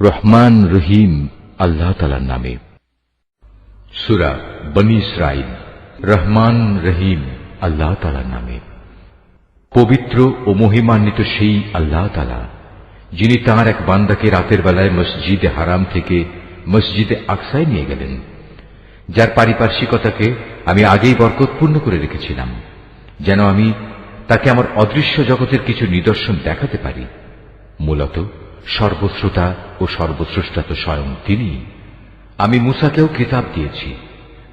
রহমান রহিম আল্লাহ তাআলার নামে। সূরা বনী ইসরাঈল। রহমান রহিম আল্লাহ তাআলার নামে। পবিত্র ও মহিমান্বিত সেই আল্লাহ তাআলা, যিনি তাঁর এক বান্দাকে রাতের বেলায় মসজিদে হারাম থেকে মসজিদে আকসায় নিয়ে গেলেন, যার পারিপার্শ্বিকতাকে আমি আগেই বরকতপূর্ণ করে রেখেছিলাম, যেন আমি তাকে আমার অদৃশ্য জগতের কিছু নিদর্শন দেখাতে পারি। মূলত সর্বশ্রোতা ও সর্বস্রষ্টা তো স্বয়ং তিনি। আমি মূসাকেও কিতাব দিয়েছি।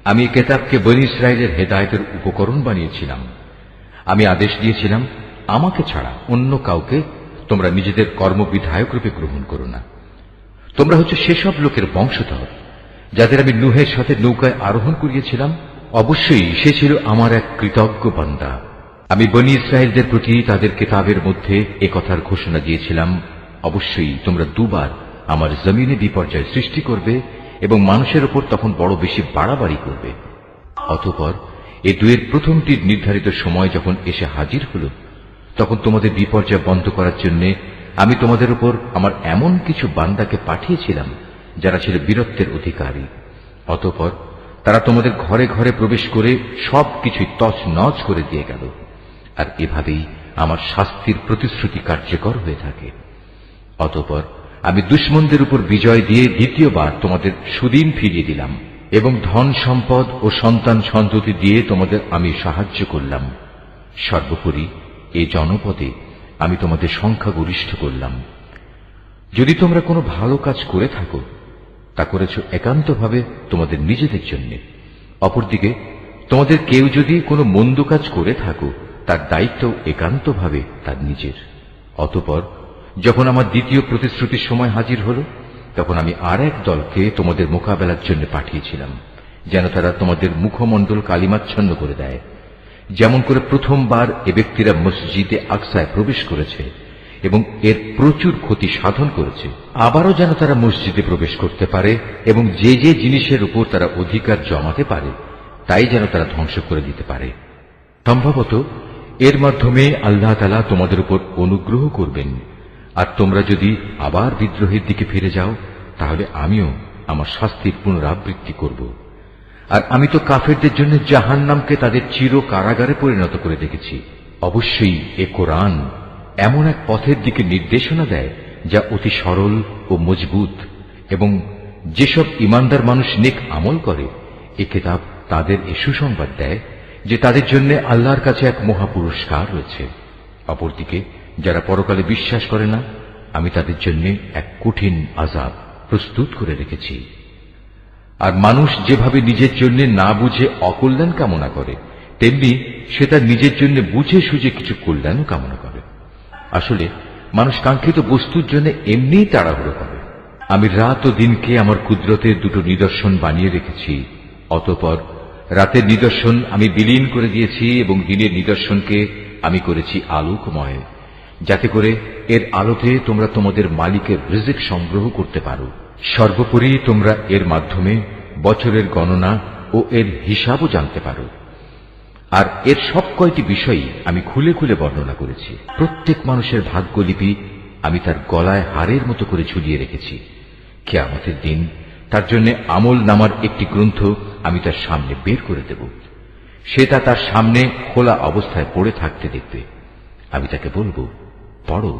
আমি এই কিতাবকে বনী ইসরাঈলের হেদায়েতের উপকরণ বানিয়েছিলাম। আমি আদেশ দিয়েছিলাম, আমাকে ছাড়া অন্য কাউকে তোমরা নিজেদের কর্মবিধায়ক রূপে গ্রহণ করো না। তোমরা হচ্ছে সেসব লোকের বংশধর যাদের আমি নূহের সাথে নৌকায় আরোহণ করিয়েছিলাম। অবশ্যই সে ছিল আমার এক কৃতজ্ঞ বান্দা। আমি বনী ইসরাঈলদের প্রতি তাদের কিতাবের মধ্যে একথার ঘোষণা দিয়েছিলাম, অবশ্যই তোমরা দুবার আমার জমিনে বিপর্যয় সৃষ্টি করবে এবং মানুষের উপর তখন বড় বেশি বাড়াবাড়ি করবে। অতঃপর এই দুয়ের প্রথমটির নির্ধারিত সময় যখন এসে হাজির হল, তখন তোমাদের বিপর্যয় বন্ধ করার জন্য আমি তোমাদের উপর আমার এমন কিছু বান্দাকে পাঠিয়েছিলাম যারা ছিল বীরত্বের অধিকারী। অতঃপর তারা তোমাদের ঘরে ঘরে প্রবেশ করে সবকিছুই তছনছ করে দিয়ে গেল। আর এভাবেই আমার শাস্তির প্রতিশ্রুতি কার্যকর হয়ে থাকে। অতঃপর আমি দুশমনদের উপর বিজয় দিয়ে দ্বিতীয়বার তোমাদের সুদিন ফিরিয়ে দিলাম এবং ধন সম্পদ ও সন্তান সন্ততি দিয়ে তোমাদের আমি সাহায্য করলাম। সর্বোপরি এই জনপদে আমি তোমাদের সংখ্যাগরিষ্ঠ করলাম। যদি তোমরা কোনো ভালো কাজ করে থাকো, তা করেছ একান্তভাবে তোমাদের নিজেদের জন্য। অপরদিকে তোমাদের কেউ যদি কোনো মন্দ কাজ করে থাকো, তার দায়িত্ব একান্তভাবে তার নিজের। অতঃপর যখন আমার দ্বিতীয় প্রতিশ্রুতির সময় হাজির হল, তখন আমি আর এক দলকে তোমাদের মোকাবেলার জন্য পাঠিয়েছিলাম, যেন তারা তোমাদের মুখমণ্ডল কালিমাচ্ছন্ন করে দেয়, যেমন করে প্রথমবার এ ব্যক্তিরা মসজিদে আকসায় প্রবেশ করেছে এবং এর প্রচুর ক্ষতি সাধন করেছে। আবারও যেন তারা মসজিদে প্রবেশ করতে পারে এবং যে যে জিনিসের উপর তারা অধিকার জমাতে পারে তাই যেন তারা ধ্বংস করে দিতে পারে। সম্ভবত এর মাধ্যমে আল্লাহ তাআলা তোমাদের উপর অনুগ্রহ করবেন। আর তোমরা যদি আবার বিদ্রোহের দিকে ফিরে যাও, তাহলে আমিও আমার শাস্তির পুনরাবৃত্তি করব। আর আমি তো কাফেরদের জন্য জাহান্নামকে তাদের চির কারাগারে পরিণত করে দেখেছি। অবশ্যই এ কোরআন এমন এক পথের দিকে নির্দেশনা দেয় যা অতি সরল ও মজবুত, এবং যেসব ইমানদার মানুষ নেক আমল করে, এ কিতাব তাদের এ সুসংবাদ দেয় যে তাদের জন্য আল্লাহর কাছে এক মহাপুরস্কার রয়েছে। অপরদিকে যারা পরকালে বিশ্বাস করে না, আমি তাদের জন্য এক কঠিন আযাব প্রস্তুত করে রেখেছি। আর মানুষ যেভাবে নিজের জন্য না বুঝে অকল্যাণ কামনা করে, তেমনি সে তার নিজের জন্য বুঝে সুঝে কিছু কল্যাণও কামনা করে। আসলে মানুষ কাঙ্ক্ষিত বস্তুর জন্য এমনিই তাড়াহুড়ো করে। আমি রাত ও দিনকে আমার কুদরতের দুটো নিদর্শন বানিয়ে রেখেছি। অতঃপর রাতের নিদর্শন আমি বিলীন করে দিয়েছি এবং দিনের নিদর্শনকে আমি করেছি আলোকময়, যাতে করে এর আলোতে তোমরা তোমাদের মালিকের রিজিক সংগ্রহ করতে পারো। সর্বোপরি তোমরা এর মাধ্যমে বছরের গণনা ও এর হিসাবও জানতে পারো। আর এর সব কয়টি বিষয়ই আমি খুলে খুলে বর্ণনা করেছি। প্রত্যেক মানুষের ভাগ্যলিপি আমি তার গলায় হারের মতো করে ঝুলিয়ে রেখেছি। কিয়ামতের দিন তার জন্য আমল নামার একটি গ্রন্থ আমি তার সামনে বের করে দেব। সে তা তার সামনে খোলা অবস্থায় পড়ে থাকতে দেখবে। আমি তাকে বলবো, পড়ো,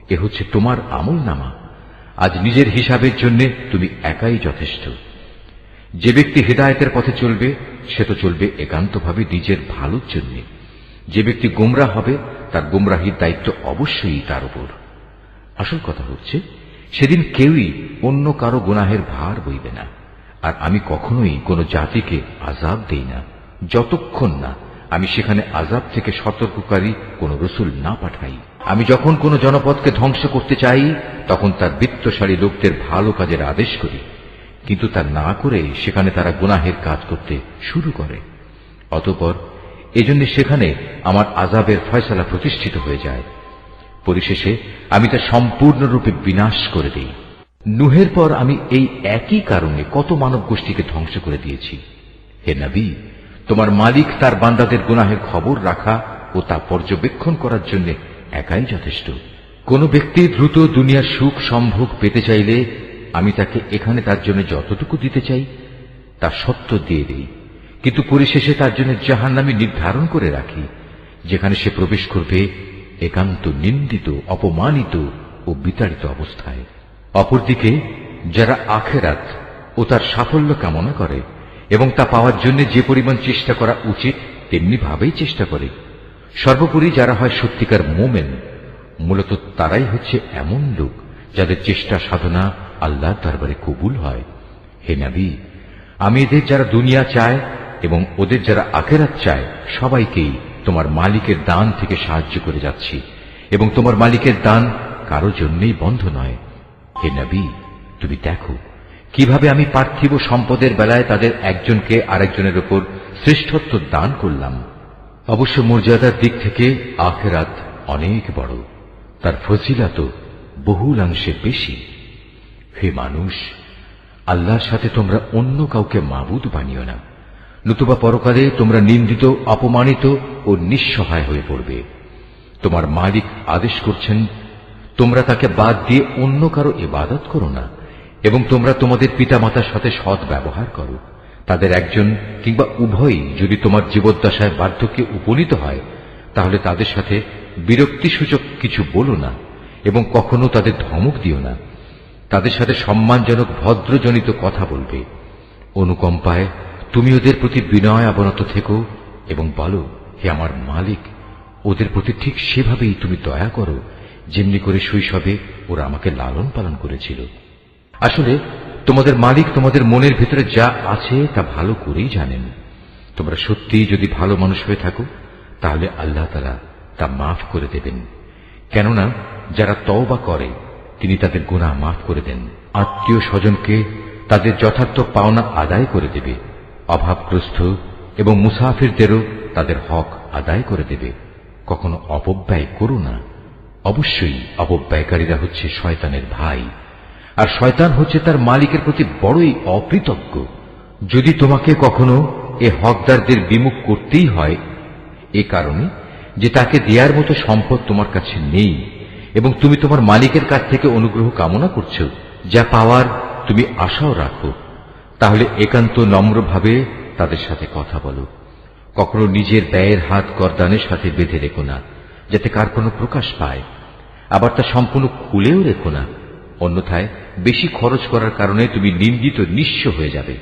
এ হচ্ছে তোমার আমল নামা। আজ নিজের হিসাবের জন্য তুমি একাই যথেষ্ট। যে ব্যক্তি হিদায়াতের পথে চলবে, সে তো চলবে একান্তভাবে নিজের ভালোর জন্য। যে ব্যক্তি গোমরাহ হবে, তার গোমরাহির দায়িত্ব অবশ্যই তার উপর। আসল কথা হচ্ছে, সেদিন কেউই অন্য কারো গুনাহের ভার বইবে না। আর আমি কখনোই কোনো জাতিকে আযাব দেই না, যতক্ষণ না আমি সেখানে আযাব থেকে সতর্ককারী কোন রসুল না পাঠাই। আমি যখন কোন জনপদকে ধ্বংস করতে চাই, তখন তার বিত্তশালী লোকদের ভালো কাজের আদেশ করি, কিন্তু তা না করে সেখানে তারা গুনাহের কাজ করতে শুরু করে। অতঃপর এজন্য সেখানে আমার আযাবের ফয়সালা প্রতিষ্ঠিত হয়ে যায়। পরিশেষে আমি তা সম্পূর্ণরূপে বিনাশ করে দিই। নূহের পর আমি এই একই কারণে কত মানব গোষ্ঠীকে ধ্বংস করে দিয়েছি। হে নবী, তোমার মালিক তার বান্দাদের গুনাহের খবর রাখা ও তা পর্যবেক্ষণ করার জন্য একাই যথেষ্ট। কোন ব্যক্তি দ্রুত দুনিয়ার সুখ সম্ভোগ পেতে চাইলে আমি তাকে এখানে তার জন্য যতটুকু দিতে চাই তা সত্য দিয়ে দেই, কিন্তু পরিশেষে তার জন্য জাহান্নামী নির্ধারণ করে রাখি, যেখানে সে প্রবেশ করবে একান্ত নিন্দিত, অপমানিত ও বিতাড়িত অবস্থায়। অপরদিকে যারা আখিরাত ও তার সাফল্য কামনা করে এবং তা পাওয়ার জন্য যে পরিমাণ চেষ্টা করা উচিত তেমনি ভাবেই চেষ্টা করে, সর্বোপরি যারা হয় সত্যিকার মোমেন, মূলত তারাই হচ্ছে এমন লোক যাদের চেষ্টা সাধনা আল্লাহর দরবারে কবুল হয়। হে নবী, আমি এদের যারা দুনিয়া চায় এবং ওদের যারা আখিরাত চায় সবাইকেই তোমার মালিকের দান থেকে সাহায্য করে যাচ্ছি, এবং তোমার মালিকের দান কারো জন্যই বন্ধ নয়। হে নবী, তুমি দেখো কিভাবে আমি পার্থিব সম্পদের বেলায় তাদের একজনকে আরেকজনের উপর শ্রেষ্ঠত্ব দান করলাম। অবশ্য মর্যাদার দিক থেকে আখিরাত অনেক বড়, তার ফজিলত বহুলাংশে বেশি। হে মানুষ, আল্লাহর সাথে তোমরা অন্য কাউকে মাবুদ বানিও না, নতুবা পরকালে তোমরা নিন্দিত, অপমানিত ও নিঃসহায় হয়ে পড়বে। তোমার মালিক আদেশ করছেন, তোমরা তাকে বাদ দিয়ে অন্য কারো ইবাদত করো না, এবং তোমরা তোমাদের পিতামাতার সাথে সৎ ব্যবহার করো। তাদের একজন কিংবা উভয়ই যদি তোমার জীবদ্দশায় বার্ধক্যে উপনীত হয়, তাহলে তাদের সাথে বিরক্তিসূচক কিছু বলো না এবং কখনো তাদের ধমক দিও না। তাদের সাথে সম্মানজনক ভদ্রজনিত কথা বলবে। অনুকম্পায় তুমি ওদের প্রতি বিনয় অবনত থেকো এবং বলো, হে আমার মালিক, ওদের প্রতি ঠিক সেভাবেই তুমি দয়া করো যেমনি করে শৈশবে ওরা আমাকে লালন পালন করেছিল। আসলে তোমাদের মালিক তোমাদের মনের ভিতরে যা আছে তা ভালো করেই জানেন। তোমরা সত্যিই যদি ভালো মানুষ হয়ে থাকো তাহলে আল্লাহ তাআলা তা মাফ করে দেবেন, কেননা যারা তওবা করে তিনি তাদের গুনাহ মাফ করে দেন। আত্মীয় স্বজনকে তাদের যথার্থ পাওনা আদায় করে দেবে, অভাবগ্রস্ত এবং মুসাফিরদেরও তাদের হক আদায় করে দেবে। কখনো অপব্যয় করো না, অবশ্যই অপব্যয়কারীরা হচ্ছে শয়তানের ভাই, আর শয়তান হচ্ছে তার মালিকের প্রতি বড়ই অকৃতজ্ঞ। যদি তোমাকে কখনো এ হকদারদের বিমুখ করতেই হয় এ কারণে যে তাকে দেওয়ার মতো সম্পদ তোমার কাছে নেই এবং তুমি তোমার মালিকের কাছ থেকে অনুগ্রহ কামনা করছো, যা পাওয়ার তুমি আশাও রাখো, তাহলে একান্ত নম্রভাবে তাদের সাথে কথা বলো। কখনো নিজের ব্যয়ের হাত গর্দানের সাথে বেঁধে রেখো না, যাতে কার কোনো প্রকাশ পায়, আবার তা সম্পূর্ণ খুলেও রেখো না, অন্যথায় বেশি খরচ করার কারণে তুমি নিন্দিত, নিঃস্ব হয়ে যাবে।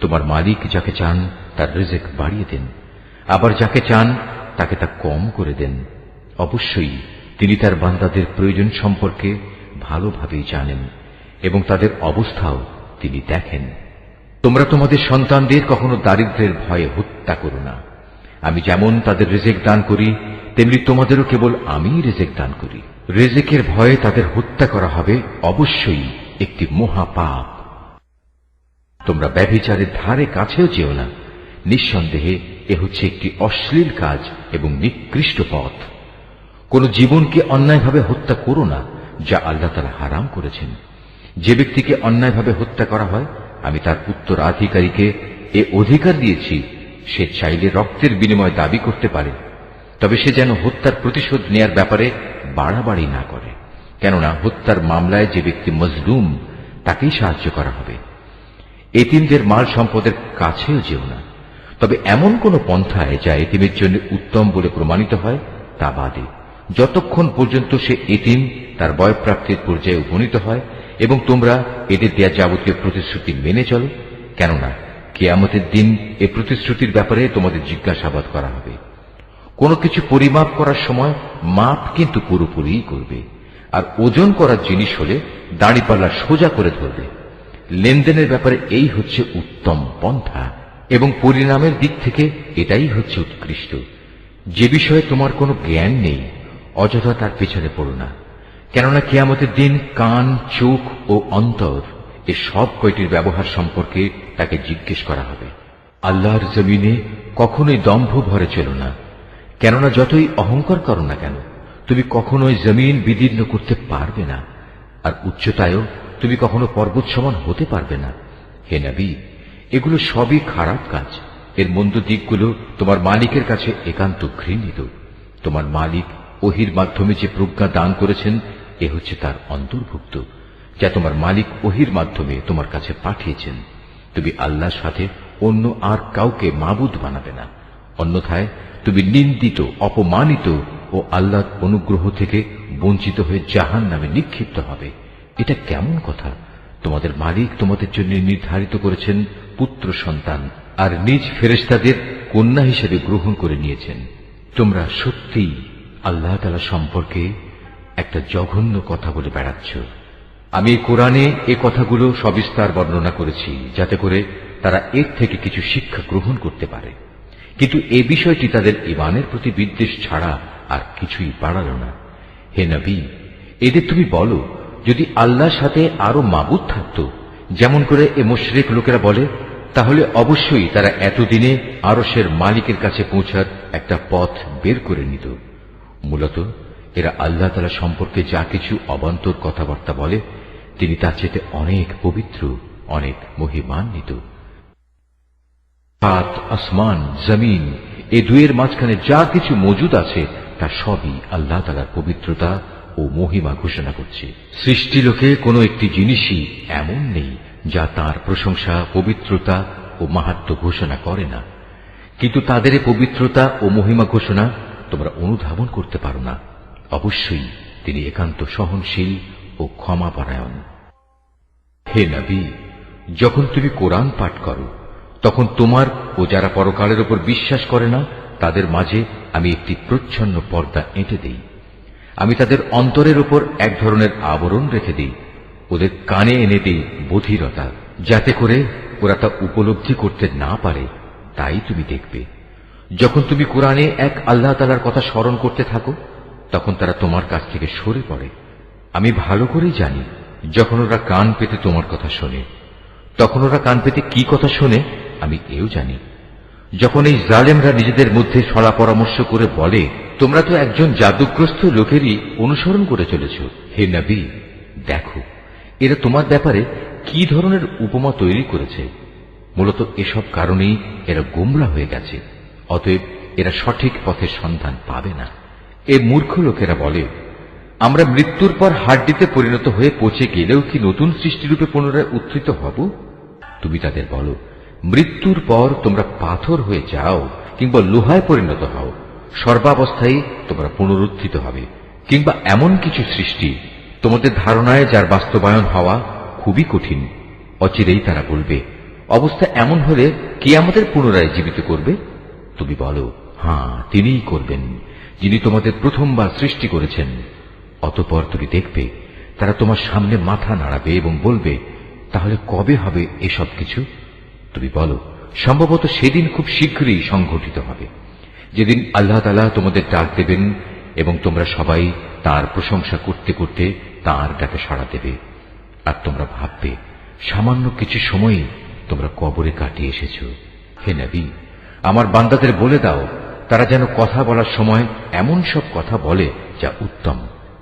তোমার মালিক যাকে চান তার রিজিক বাড়িয়ে দেন, আবার যাকে চান তাকে তা কম করে দেন। অবশ্যই তিনি তার বান্দাদের প্রয়োজন সম্পর্কে ভালোভাবেই জানেন এবং তাদের অবস্থাও তিনি দেখেন। তোমরা তোমাদের সন্তানদের কখনো দারিদ্র্যের ভয়ে হত্যা করো না। আমি যেমন তাদের রিজিক দান করি তেমনি তোমাদেরও কেবল আমিই রিজিক দান করি। রিজিকের ভয়ে তাদের হত্যা করা হবে অবশ্যই একটি মহাপাপ। তোমরা ব্যভিচারের ধারে কাছেও যেও না, নিঃসন্দেহে এ হচ্ছে একটি অশ্লীল কাজ এবং নিকৃষ্ট পথ। কোন জীবনকে অন্যায়ভাবে হত্যা করো না, যা আল্লাহ তাআলা হারাম করেছেন। যে ব্যক্তিকে অন্যায়ভাবে হত্যা করা হয় আমি তার উত্তরাধিকারীকে এ অধিকার দিয়েছি, সে চাইলে রক্তের বিনিময় দাবি করতে পারে, তবে সে যেন হত্যার প্রতিশোধ নেয়ার ব্যাপারে বাড়াবাড়ি না করে, কেননা হত্যার মামলায় যে ব্যক্তি মজলুম তাকেই সাহায্য করা হবে। এতিমদের মাল সম্পদের কাছেও যেও না, তবে এমন কোন পন্থায় যা এতিমের জন্য উত্তম বলে প্রমাণিত হয় তা বাদে, যতক্ষণ পর্যন্ত সে এতিম তার বয়ঃপ্রাপ্তির পর্যায়ে উপনীত হয় এবং তোমরা এদের দেয়া যাবতীয় প্রতিশ্রুতি মেনে চলো, কেননা কিয়ামতের দিন এ প্রতিশ্রুতির ব্যাপারে তোমাদের জিজ্ঞাসাবাদ করা হবে। কোনো কিছু পরিমাপ করার সময় মাপ কিন্তু পুরোপুরিই করবে, আর ওজন করার জিনিস হলে দাঁড়িপাল্লা সোজা করে ধরবে। লেনদেনের ব্যাপারে এই হচ্ছে উত্তম পন্থা এবং পরিণামের দিক থেকে এটাই হচ্ছে উৎকৃষ্ট। যে বিষয়ে তোমার কোনো জ্ঞান নেই অযথা তার পেছনে পড়ো না, কেননা কিয়ামতের দিন কান, চোখ ও অন্তর এ সব কয়টির ব্যবহার সম্পর্কে তাকে জিজ্ঞেস করা হবে। আল্লাহর জমিনে কখনোই দম্ভ ভরে চলো না, কেননা যতই অহংকার করো না কেন তুমি কখনোই জমিন বিদীর্ণ করতে পারবে না, আর উচ্চতায়ও তুমি কখনো পর্বত সমান হতে পারবে না। হে নবী, এগুলো সবই খারাপ কাজ। এর মন্দ দিকগুলো তোমার মালিকের কাছে একান্ত ঘৃণিত। তোমার মালিক ওহির মাধ্যমে যে প্রজ্ঞা দান করেছেন এ হচ্ছে তার অন্তর্ভুক্ত, যা তোমার মালিক ওহির মাধ্যমে তোমার কাছে পাঠিয়েছেন। তুমি আল্লাহর সাথে অন্য আর কাউকে মাবুদ বানাবে না, অন্যথায় তুমি নিন্দিত, অপমানিত ও আল্লাহর অনুগ্রহ থেকে বঞ্চিত হয়ে জাহান্নামে নিক্ষিপ্ত হবে। এটা কেমন কথা? তোমাদের মালিক তোমাদের জন্য নির্ধারিত করেছেন পুত্র সন্তান আর নিজ ফেরেশতাদের কন্যা হিসেবে গ্রহণ করে নিয়েছেন। তোমরা সত্যিই আল্লাহ তাআলা সম্পর্কে একটা জঘন্য কথা বলে বেড়াচ্ছ। আমি কোরআনে এ কথাগুলো সবিস্তার বর্ণনা করেছি যাতে করে তারা এর থেকে কিছু শিক্ষা গ্রহণ করতে পারে, কিন্তু এ বিষয়টি তাদের ঈমানের প্রতি বিদ্বেষ ছাড়া আর কিছুই বাড়াল না। হে নবী, এদের তুমি বলো, যদি আল্লাহর সাথে আরো মাবুদ থাকত, যেমন করে এ মুশরিক লোকেরা বলে, তাহলে অবশ্যই তারা এতদিনে আরশের মালিকের কাছে পৌঁছার একটা পথ বের করে নিত। মূলত এরা আল্লাহ তাআলা সম্পর্কে যা কিছু অবান্তর কথাবার্তা বলে, তিনি তার চেয়ে অনেক পবিত্র, অনেক মহিমান্বিত। সাত আসমান, জমিন, এ দুয়ের মাঝখানে যা কিছু মজুদ আছে তা সবই আল্লাহ তাআলার পবিত্রতা ও মহিমা ঘোষণা করছে। সৃষ্টিলোকে কোনো একটি জিনিসই এমন নেই যা তার প্রশংসা, পবিত্রতা ও মাহাত্ম্য ঘোষণা করে না, কিন্তু তাদের পবিত্রতা ও মহিমা ঘোষণা তোমরা অনুধাবন করতে পারো না। অবশ্যই তিনি একান্ত সহনশীল ও ক্ষমাপরায়ণ। হে নবী, যখন তুমি কোরআন পাঠ করো তখন তোমার ও যারা পরকালের উপর বিশ্বাস করে না তাদের মাঝে আমি একটি প্রচ্ছন্ন পর্দা এঁটে দেই। আমি তাদের অন্তরের উপর এক ধরনের আবরণ রেখে দিই, ওদের কানে এনে দিই বধিরতা, যাতে করে ওরা তা উপলব্ধি করতে না পারে। তাই তুমি দেখবে, যখন তুমি কোরআনে এক আল্লাহ তাআলার কথা স্মরণ করতে থাকো তখন তারা তোমার কাছ থেকে সরে পড়ে। আমি ভালো করেই জানি, যখন ওরা কান পেতে তোমার কথা শোনে, তখন ওরা কান পেতে কি কথা শোনে আমি এও জানি। যখন এই জালেমরা নিজেদের মধ্যে সলা পরামর্শ করে বলে, তোমরা তো একজন জাদুগ্রস্ত লোকেরই অনুসরণ করে চলেছ, হে নবী দেখো এরা তোমার ব্যাপারে কি ধরনের উপমা তৈরি করেছে। মূলত এসব কারণেই এরা গোমরাহ হয়ে গেছে, অতএব এরা সঠিক পথের সন্ধান পাবে না। এ মূর্খ লোকেরা বলে, আমরা মৃত্যুর পর হাড্ডিতে পরিণত হয়ে পচে গেলেও কি নতুন সৃষ্টিরূপে পুনরায় উত্থিত হব? তুমি তাদের বলো, মৃত্যুর পর তোমরা পাথর হয়ে যাও কিংবা লোহায় পরিণত হও, সর্বাবস্থায় তোমরা পুনরুত্থিত হবে। কিংবা এমন কিছু সৃষ্টি তোমাদের ধারণায় যার বাস্তবায়ন হওয়া খুবই কঠিন। অচিরেই তারা বলবে, অবস্থা এমন হলে কে আমাদের পুনরায় জীবিত করবে? তুমি বলো, হ্যাঁ, তিনিই করবেন, যিনি তোমাদের প্রথমবার সৃষ্টি করেছেন। অতঃপর তুমি দেখবে তারা তোমার সামনে মাথা নাড়াবে এবং বলবে, তাহলে কবে হবে এসব কিছু? তুমি বলো, সম্ভবত সেদিন খুব শীঘ্রই সংঘটিত হবে, যেদিন আল্লাহ তাআলা তোমাদের ডাক দেবেন এবং তোমরা সবাই তার প্রশংসা করতে করতে তার ডাকে সাড়া দেবে। আর তোমরা ভাববে, সামান্য কিছু সময়ই তোমরা কবরে কাটিয়ে এসেছ। হে নবী, আমার বান্দাদের বলে দাও, তারা যেন কথা বলার সময় এমন সব কথা বলে যা উত্তম,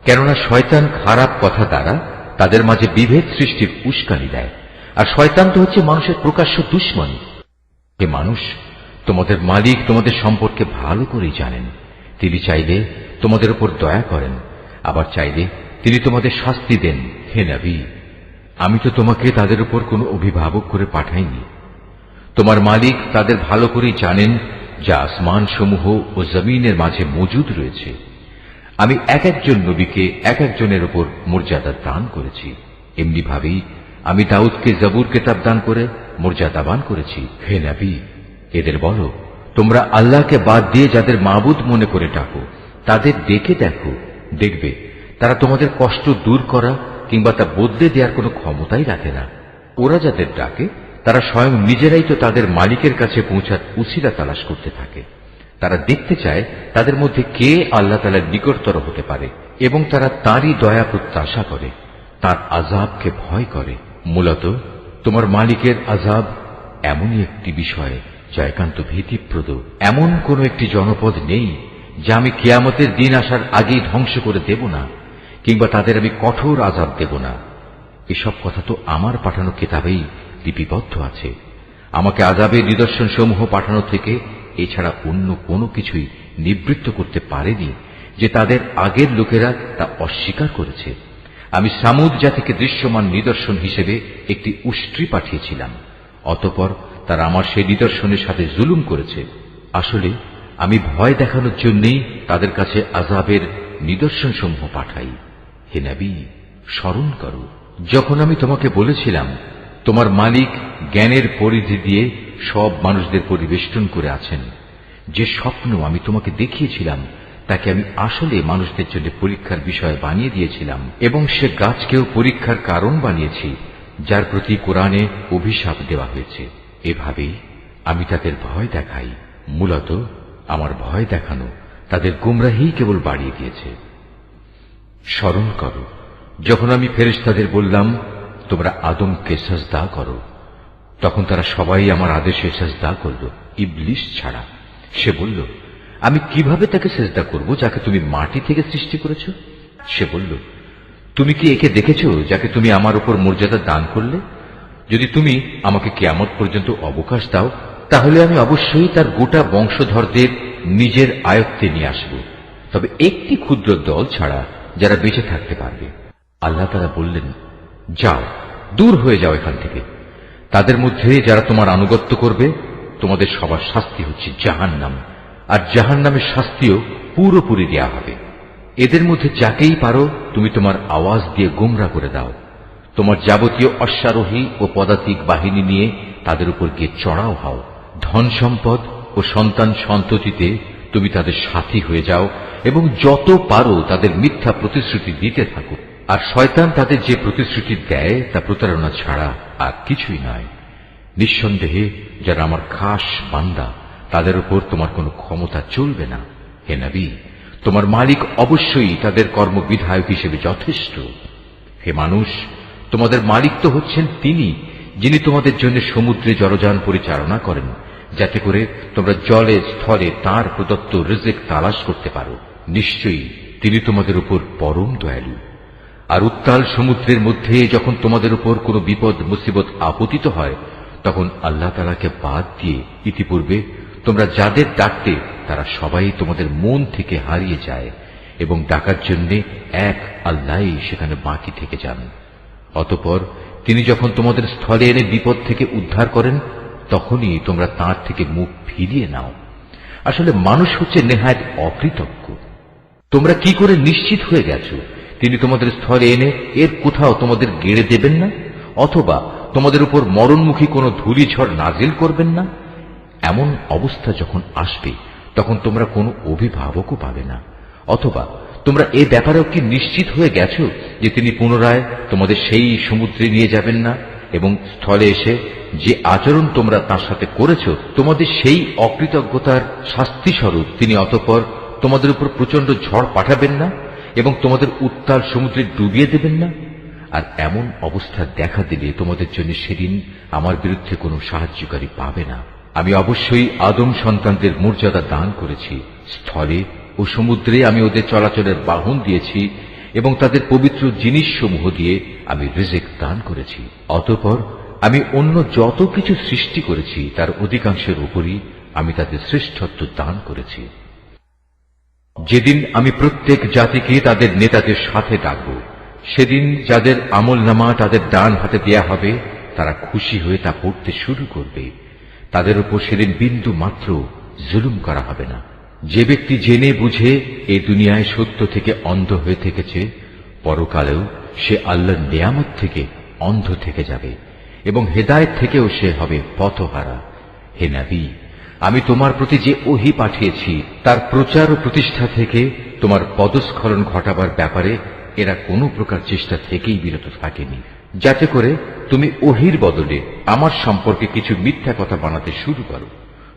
কেননা শয়তান খারাপ কথা দ্বারা তাদের মাঝে বিভেদ সৃষ্টির উস্কানি দেয়, আর শয়তান তো হচ্ছে মানুষের প্রকাশ্য দুশমন। হে মানুষ, তোমাদের মালিক তোমাদের সম্পর্কে ভালো করেই জানেন। তিনি চাইলে তোমাদের উপর দয়া করেন, আবার চাইলে তিনি তোমাদের শাস্তি দেন। হে নবী, আমি তো তোমাকে তাদের উপর কোনো অভিভাবক করে পাঠাইনি। তোমার মালিক তাদের ভালো করেই জানেন যা আসমান সমূহ ও জমিনের মাঝে মজুদ রয়েছে। আমি এক একজন নবীকে এক একজনের উপর মর্যাদা দান করেছি, এমনি ভাবেই আমি দাউদকে জবুর কিতাব দান করে মর্যাদাবান করেছি। হে নবী, এদের বলো, তোমরা আল্লাহকে বাদ দিয়ে যাদের মাবুদ মনে করে ডাকো তাদের ডেকে দেখো, দেখবে তারা তোমাদের কষ্ট দূর করা কিংবা তা বদলে দেওয়ার কোনো ক্ষমতাই রাখে না। ওরা যাদের ডাকে তারা স্বয়ং নিজেরাই তো তাদের মালিকের কাছে পৌঁছার উছিলা তালাশ করতে থাকে। তারা দেখতে চায় তাদের মধ্যে কে আল্লাহ তাআলার নিকটতর হতে পারে এবং তারা তাঁরই দয়া প্রত্যাশা করে, তাঁর আযাবকে ভয় করে। মূলত তোমার মালিকের আযাব এমনই একটি বিষয় যা একান্ত ভীতিপ্রদ। এমন কোন একটি জনপদ নেই যা আমি কিয়ামতের দিন আসার আগেই ধ্বংস করে দেব না, কিংবা তাদের আমি কঠোর আযাব দেব না। এসব কথা তো আমার পাঠানো কিতাবেই লিপিবদ্ধ আছে। আমাকে আযাবের নিদর্শন সমূহ পাঠানো থেকে এছাড়া অন্য কোনো কিছুই নিবৃত্ত করতে পারেনি যে তাদের আগের লোকেরা তা অস্বীকার করেছে। আমি সামুদ জাতিকে দৃশ্যমান নিদর্শন হিসেবে একটি উষ্ট্রি পাঠিয়েছিলাম, অতঃপর তারা আমার সেই নিদর্শনের সাথে জুলুম করেছে। আসলে আমি ভয় দেখানোর জন্যই তাদের কাছে আযাবের নিদর্শনসমূহ পাঠাই। হে নবী, স্মরণ করো যখন আমি তোমাকে বলেছিলাম তোমার মালিক জ্ঞানের পরিধি দিয়ে সব মানুষদের পরিবেষ্টন করে আছেন। যে স্বপ্ন আমি তোমাকে দেখিয়েছিলাম তাকে আমি আসলে মানুষদের জন্য পরীক্ষার বিষয় বানিয়ে দিয়েছিলাম, এবং সে গাছকেও পরীক্ষার কারণ বানিয়েছি, যার প্রতি কোরআনে অভিশাপ দেওয়া হয়েছে। এভাবেই আমি তাদের ভয় দেখাই। মূলত আমার ভয় দেখানো তাদের গুমরাহি কেবল বাড়িয়ে দিয়েছে। স্মরণ করো যখন আমি ফেরেশতাদের বললাম তোমরা আদমকে সাজদা করো, তখন তারা সবাই আমার আদেশে সাজদা করল, ইবলিস ছাড়া। সে বলল, আমি কিভাবে তাকে সেজদা করব যাকে তুমি মাটি থেকে সৃষ্টি করেছ? সে বলল, তুমি কি একে দেখেছ যাকে তুমি আমার উপর মর্যাদা দান করলে? যদি তুমি আমাকে কিয়ামত পর্যন্ত অবকাশ দাও, তাহলে আমি অবশ্যই তার গোটা বংশধরদের নিজের আয়ত্তে নিয়ে আসব, তবে একটি ক্ষুদ্র দল ছাড়া যারা বেঁচে থাকতে পারবে। আল্লাহ তাআলা বললেন, যাও, দূর হয়ে যাও এখান থেকে। তাদের মধ্যে যারা তোমার আনুগত্য করবে তোমাদের সবার শাস্তি হচ্ছে জাহান্নাম, আর জাহান্নামের শাস্তিও পুরোপুরি দেয়া হবে। এদের মধ্যে যাকেই পারো তুমি তোমার আওয়াজ দিয়ে গোমরা করে দাও। তোমার যাবতীয় অশ্বারোহী ও পদাতিক বাহিনী নিয়ে তাদের উপর গিয়ে চড়াও হও। ধন সম্পদ ও সন্তান সন্ততিতে তুমি তাদের সাথী হয়ে যাও এবং যত পারো তাদের মিথ্যা প্রতিশ্রুতি দিতে থাকো। আর শয়তান তাদের যে প্রতিশ্রুতি দেয় তা প্রতারণা ছাড়া আর কিছুই নয়। নিঃসন্দেহে যারা আমার খাস বান্দা তাদের উপর তোমার কোনো ক্ষমতা চলবে না। হে নবী, তোমার মালিক অবশ্যই তাদের কর্মবিধায়ক হিসেবে যথেষ্ট। হে মানুষ, তোমাদের মালিক তো হচ্ছেন তিনি, যিনি তোমাদের জন্য সমুদ্রে জলযান পরিচালনা করেন, যাতে করে তোমরা জলে স্থলে তাঁর প্রদত্ত রিজিক তালাশ করতে পারো। নিশ্চয়ই তিনি তোমাদের উপর পরম দয়ালু। আর উত্তাল সমুদ্রের মধ্যে যখন তোমাদের উপর কোনো বিপদ মুসিবত আপতিত হয়, তখন আল্লাহ তাআলাকে বাদ দিয়ে ইতিপূর্বে তোমরা যাদের ডাকতে তারা সবাই তোমাদের মন থেকে হারিয়ে যায়, এবং ডাকার জন্য এক আল্লাহই সেখানে বাকি থেকে যান। অতঃপর তিনি যখন তোমাদের স্থলে এনে বিপদ থেকে উদ্ধার করেন, তখনই তোমরা তাঁর থেকে মুখ ফিরিয়ে নাও। আসলে মানুষ হচ্ছে নেহায়েত অকৃতজ্ঞ। তোমরা কি করে নিশ্চিত হয়ে গেছো তিনি তোমাদের স্থলে এনে এর কোথাও তোমাদের গেড়ে দেবেন না, অথবা তোমাদের উপর মরণমুখী কোনো ধূলিঝড় নাজিল করবেন না? এমন অবস্থা যখন আসবে তখন তোমরা কোনো অভিভাবকও পাবে না। অথবা তোমরা এ ব্যাপারেও কি নিশ্চিত হয়ে গেছো যে তিনি পুনরায় তোমাদের সেই সমুদ্রে নিয়ে যাবেন না, এবং স্থলে এসে যে আচরণ তোমরা তার সাথে করেছো তোমাদের সেই অকৃতজ্ঞতার শাস্তি স্বরূপ তিনি অতঃপর তোমাদের উপর প্রচন্ড ঝড় পাঠাবেন না এবং তোমাদের উত্তাল সমুদ্রে ডুবিয়ে দেবেন না? আর এমন অবস্থা দেখা দিলে তোমাদের জন্য সেদিন আমার বিরুদ্ধে কোনো সাহায্যকারী পাবে না। আমি অবশ্যই আদম সন্তানদের মর্যাদা দান করেছি। স্থলে ও সমুদ্রে আমি ওদের চলাচলের বাহন দিয়েছি এবং তাদের পবিত্র জিনিসসমূহ দিয়ে আমি রিজিক দান করেছি। অতঃপর আমি অন্য যত কিছু সৃষ্টি করেছি তার অধিকাংশের উপরই আমি তাদের শ্রেষ্ঠত্ব দান করেছি। যেদিন আমি প্রত্যেক জাতিকে তাদের নেতাদের সাথে ডাকব, সেদিন যাদের আমলনামা তাদের ডান হাতে দেয়া হবে তারা খুশি হয়ে তা পড়তে শুরু করবে। তাদের উপর সেদিন বিন্দু মাত্র জুলুম করা হবে না। যে ব্যক্তি জেনে বুঝে এই দুনিয়ায় সত্য থেকে অন্ধ হয়ে থেকেছে, পরকালেও সে আল্লাহর নিয়ামত থেকে অন্ধ থেকে যাবে এবং হেদায়েত থেকেও সে হবে পথহারা। হে নবী, আমি তোমার প্রতি যে ওহী পাঠিয়েছি তার প্রচার ও প্রতিষ্ঠা থেকে তোমার পদস্খলন ঘটাবার ব্যাপারে এরা কোনো প্রকার চেষ্টা থেকেই বিরত থাকেনি, যাতে করে তুমি ওহীর বদলে আমার সম্পর্কে কিছু মিথ্যা কথা বানাতে শুরু করো।